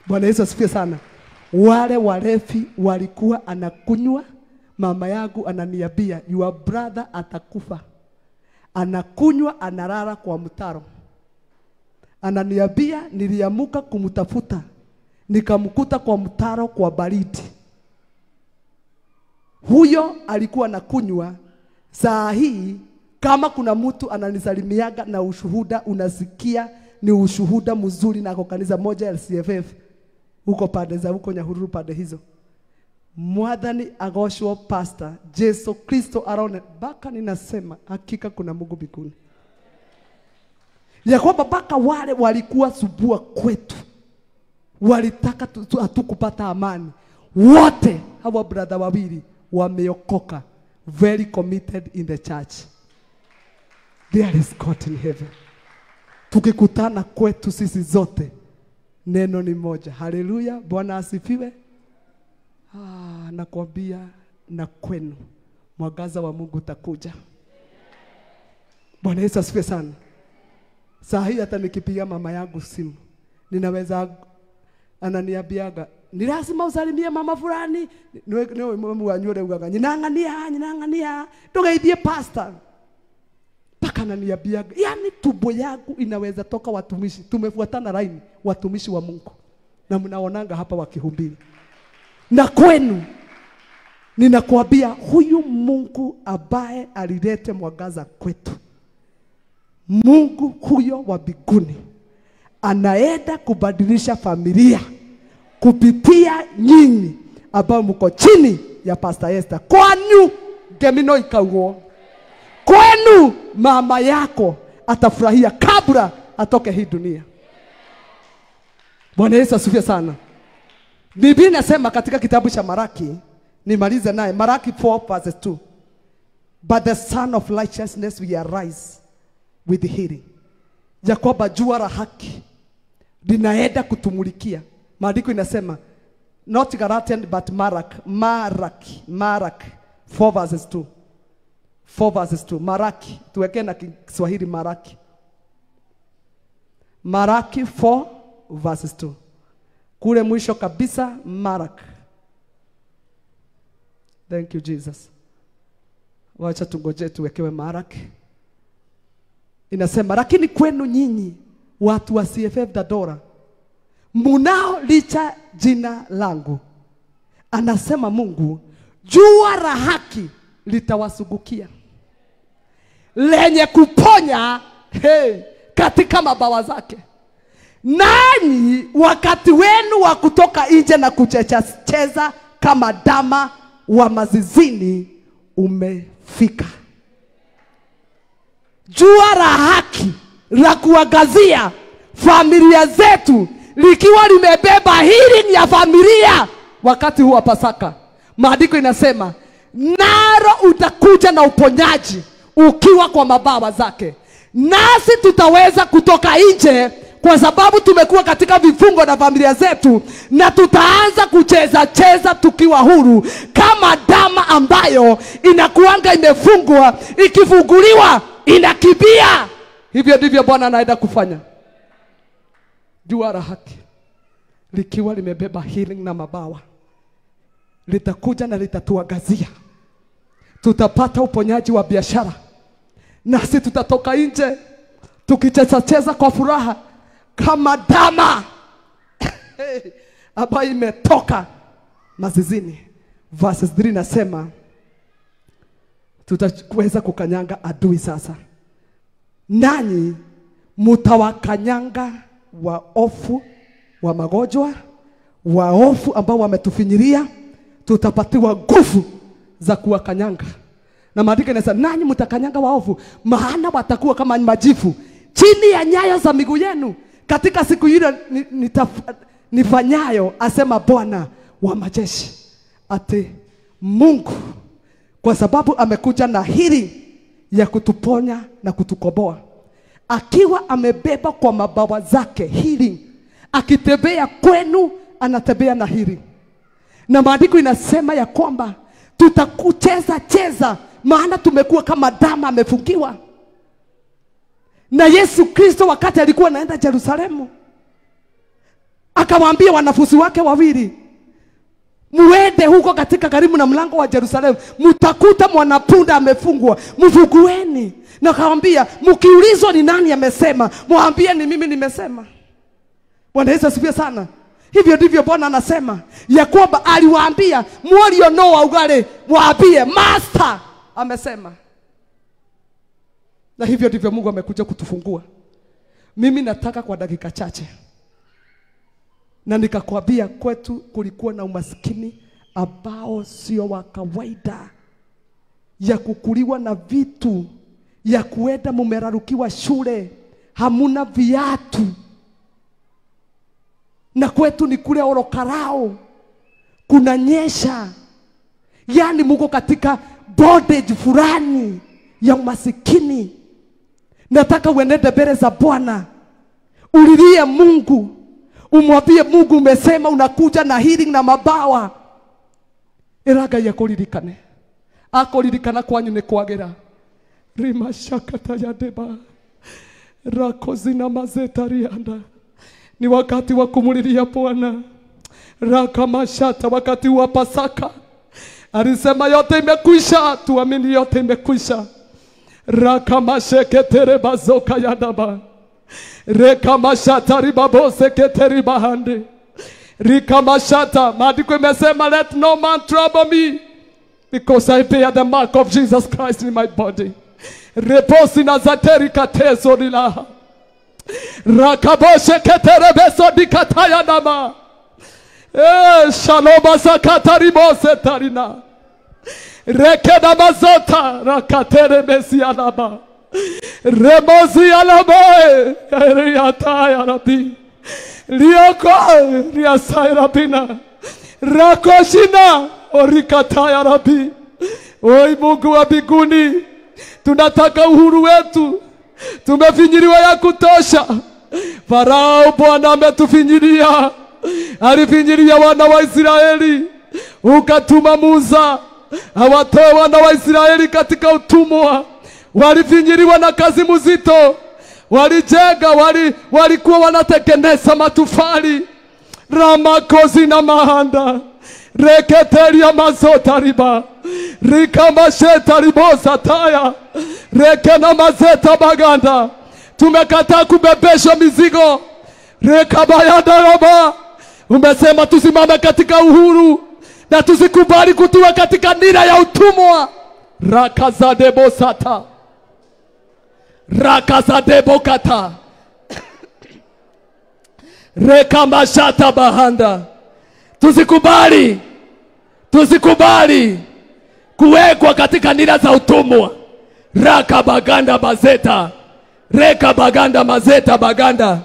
Bwana Yesu asifiwe sana. Wale walevi walikuwa anakunywa, mama yangu ananiambia your brother atakufa. Anakunywa, analala kwa mtaro. Ananiambia niliamuka kumtafuta, nikamkuta kwa mtaro kwa baridi. Huyo alikuwa anakunywa. Saa hii kama kuna mtu ananisalimiaga na ushuhuda, unasikia ni ushuhuda mzuri, na kwa kanisa moja LCFF huko pande za huko Nyahururu pande hizo. Mwadhani agoshwa pastor Yesu Kristo arone. Baka ninasema hakika kuna Mungu mbinguni. Ya kwamba baka wale walikuwa subua kwetu, walitaka hatukupata amani, wote hawa brother wawili wameokoka, very committed in the church. There is God in heaven. tukikutana kwetu sisi zote neno ni moja. Haleluya, Bwana asifiwe. Nakwambia na kwenu mwangaza wa Mungu utakuja. Bwana Yesu asifiwe sana. Saa hii hata nikipiga mama yangu simu, ninaweza ananiambiaga ni lazima usalimie mama fulani, niwe mume wa nyore ugaga ninangania tugeithie pastor. Paka ananiambiaga yani tumbo yangu inaweza toka watumishi. Tumefuatana line watumishi wa Mungu, na mnaonanga hapa wakihubiri. Na kwenu ninakuambia huyu Mungu ambaye alilete mwangaza kwetu, Mungu huyo wa mbinguni anaenda kubadilisha familia kupitia nyinyi ambao mko chini ya Pastor Esther. Kwanu gemino ikaugwo, kwenu mama yako atafurahia kabla atoke hii dunia. Bwana Yesu asifiwe sana. Biblia inasema katika kitabu cha Maraki, nimalize naye Maraki 4:2, but the son of righteousness will arise with healing. Jakoba jua la haki linaenda kutumulikia. Maandiko inasema not Galatian but Maraki 4:2. 4:2 Maraki, tuweke na Kiswahili Maraki. Maraki 4:2. Kule mwisho kabisa Maraki. Thank you Jesus. Wacha tungoje tuwekewe Maraki. Inasema lakini kwenu nyinyi watu wa CFF Dadora munao licha jina langu, anasema Mungu, jua la haki litawasugukia lenye kuponya katika mabawa zake. Nanyi wakati wenu wa kutoka nje na kucheza kama dama wa mazizini umefika. Jua la haki la kuangazia familia zetu likiwa limebeba healing ya familia wakati huu wa Pasaka. Maandiko inasema naro utakuja na uponyaji ukiwa kwa mabawa zake. Nasi tutaweza kutoka nje kwa sababu tumekuwa katika vifungo na familia zetu, na tutaanza kucheza tukiwa huru kama dama ambayo inakuanga imefungwa, ikifunguliwa inakimbia. Hivyo ndivyo Bwana anaenda kufanya. Jua la haki likiwa limebeba healing na mabawa litakuja na litatuangazia. Tutapata uponyaji wa biashara, nasi tutatoka nje tukicheza kwa furaha kama dama ambayo imetoka mazizini. Verses 3 nasema tutaweza kukanyanga adui sasa. Nanyi mutawakanyanga waofu wa magonjwa, waofu ambao wametufinyiria, tutapatiwa nguvu za kuwakanyanga. Na maandiko yanasema nanyi mtakanyanga waofu, maana watakuwa kama majifu chini ya nyayo za miguu yenu katika siku ile nifanyayo, asema Bwana wa majeshi. Ate Mungu kwa sababu amekuja na hili ya kutuponya na kutukomboa, akiwa amebeba kwa mabawa zake hili, akitembea kwenu anatembea na hili. Na maandiko inasema ya kwamba tutakucheza maana tumekuwa kama dama amefungiwa. Na Yesu Kristo wakati alikuwa anaenda Yerusalemu, akawaambia wanafunzi wake wawili, muende huko katika karibu na mlango wa Yerusalemu, mtakuta mwanapunda amefungwa, mfungueni. Na akawaambia mkiulizwa ni nani amesema, mwambie ni mimi nimesema. Bwana Yesu asifiwe sana. Hivyo ndivyo Bwana anasema ya kwamba aliwaambia mwalio noa ugale waambie master amesema. Na hivyo ndivyo Mungu amekuja kutufungua. Mimi nataka kwa dakika chache, na nikakwambia kwetu kulikuwa na umaskini ambao sio wa kawaida, ya kukuliwa na vitu, ya kuenda mumerarukiwa shule, hamuna viatu. Na kwetu ni kule Orokarao, kuna nyesha. Yani muko katika bondage fulani ya umasikini. Nataka uenende mbele za Bwana Ulilie Mungu. Umwambie Mungu umesema unakuja na healing na mabawa. Iraga ya kuririkane. Akoririkana kwanyu ni kwagera. Rima shakata ya deba. Rakozina mazeta rianda. Ni wakati wa kumulilia Bwana. Raka mashata wakati wa Pasaka. Alisema yote imekwisha, tuamini yote imekwisha. Raka masheketere bazoka ya daba. Reka mashata ribabose keteri bahande. Rika mashata, maandiko imesema let no man trouble me, because I bear the mark of Jesus Christ in my body. Reposi na zateri katezo nilaha. Rakaboshe ketere beso dikataya nama. Shaloma zakata ribose tarina. Rekeda mazota rakatere besi alaba. Remozi alabae Riata ya Rabbi Lioko Riasai Rabina Rakoshina Orikata ya Rabbi. Oi Mungu wa mbinguni, tunataka uhuru wetu. Tumefinyiliwa ya kutosha. Farao Bwana ametufinyilia. Alifinyilia wana wa Israeli. Ukatuma Musa awatoe wana wa Israeli katika utumwa. Walifinyiliwa na kazi mzito. Walijenga, walikuwa wanatengeneza matofali. Ramakozi na mahanda. Reketeria mazota riba. Rika masheta ribosa taya. Reke na mazeta baganda. Tumekataa kubebesha mizigo. Reka bayanda roba. Umesema tusimame katika uhuru na tusikubali kutua katika nira ya utumwa. Rakazadebo sata. Rakazadebo kata. Reka mashata bahanda. Tusikubali kuwekwa katika nira za utumwa. Raka baganda mazeta. Reka baganda mazeta baganda.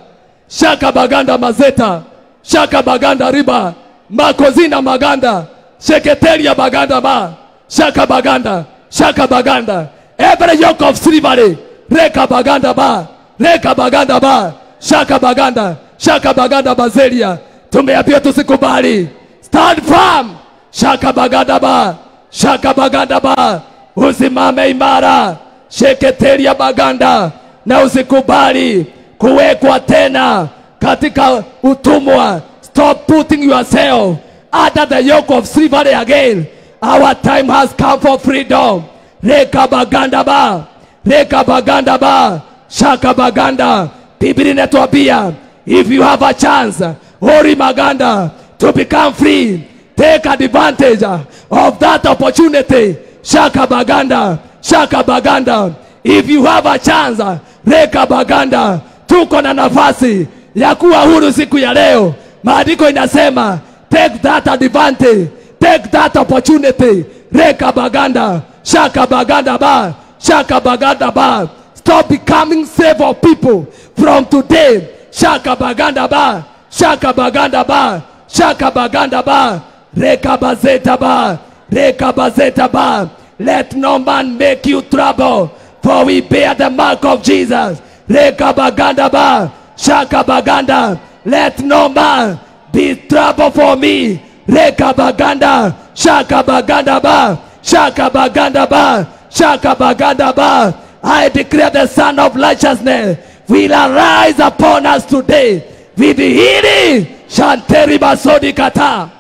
Shaka baganda mazeta. Shaka baganda riba. Makozina maganda. Sheketeria baganda ba. Shaka baganda. Shaka baganda. Every yoke of slavery. Reka baganda ba. Reka baganda ba. Shaka baganda. Shaka baganda bazeria. Tumeapia tusikubali. Stand firm. Shaka baganda ba. Shaka baganda ba. Usimame imara. Sheketeria baganda. Na usikubali kuwekwa tena katika utumwa. Stop putting yourself under the yoke of slavery again. Our time has come for freedom. Reka baganda ba. Reka baganda ba. Shaka baganda. Biblia inatuambia, if you have a chance, hori maganda, to become free, take advantage of that opportunity. Shaka baganda. Shaka baganda. If you have a chance, reka baganda. Tuko na nafasi ya kuwa huru siku ya leo. Maandiko inasema, take that advantage. Take that opportunity. Reka baganda. Shaka baganda ba. Shaka baganda ba. Stop becoming slave of people from today. Shaka baganda ba. Shaka baganda ba. Shaka baganda ba. Reka bazeta ba. Reka bazeta ba. Let no man make you trouble, for we bear the mark of Jesus. Reka baganda ba. Shaka baganda. Let no man be trouble for me. Reka baganda. Shaka baganda ba. Shaka baganda ba. Shaka baganda ba. I declare the Son of Righteousness will arise upon us today with the healing. Shanteri basodi kata.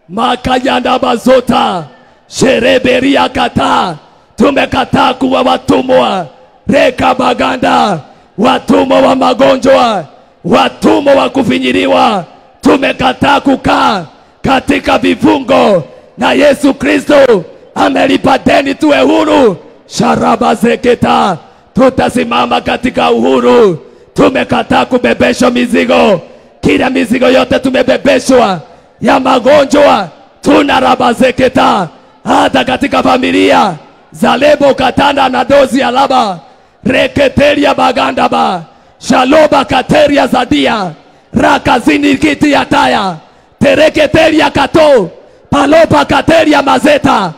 Makayanda bazota. Shereberia kata. Tumekataa kuwa watumwa. Reka baganda. Watumwa wa magonjwa. Watumwa wa kufinyiliwa. Tumekataa kukaa katika vifungo. Na Yesu Kristo amelipa deni tuwe huru. Sharaba zeketa. Tutasimama katika uhuru. Tumekataa kubebeshwa mizigo. Kila mizigo yote tumebebeshwa ya magonjwa. Tunaraba zeketa. Hata katika familia. Zalebo katanda na dozi ya laba. Reketeria baganda ba. Shaloba kateria zadia. Rakazini kiti ya taya. Tereketeria kato. Palopa kateria mazeta.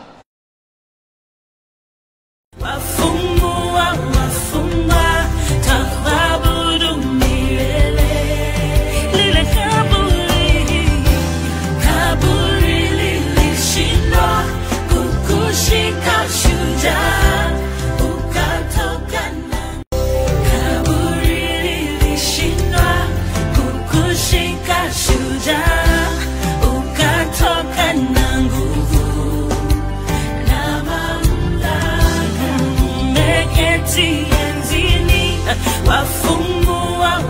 Wafungwa, takwabudu umeketi enzini, wafungua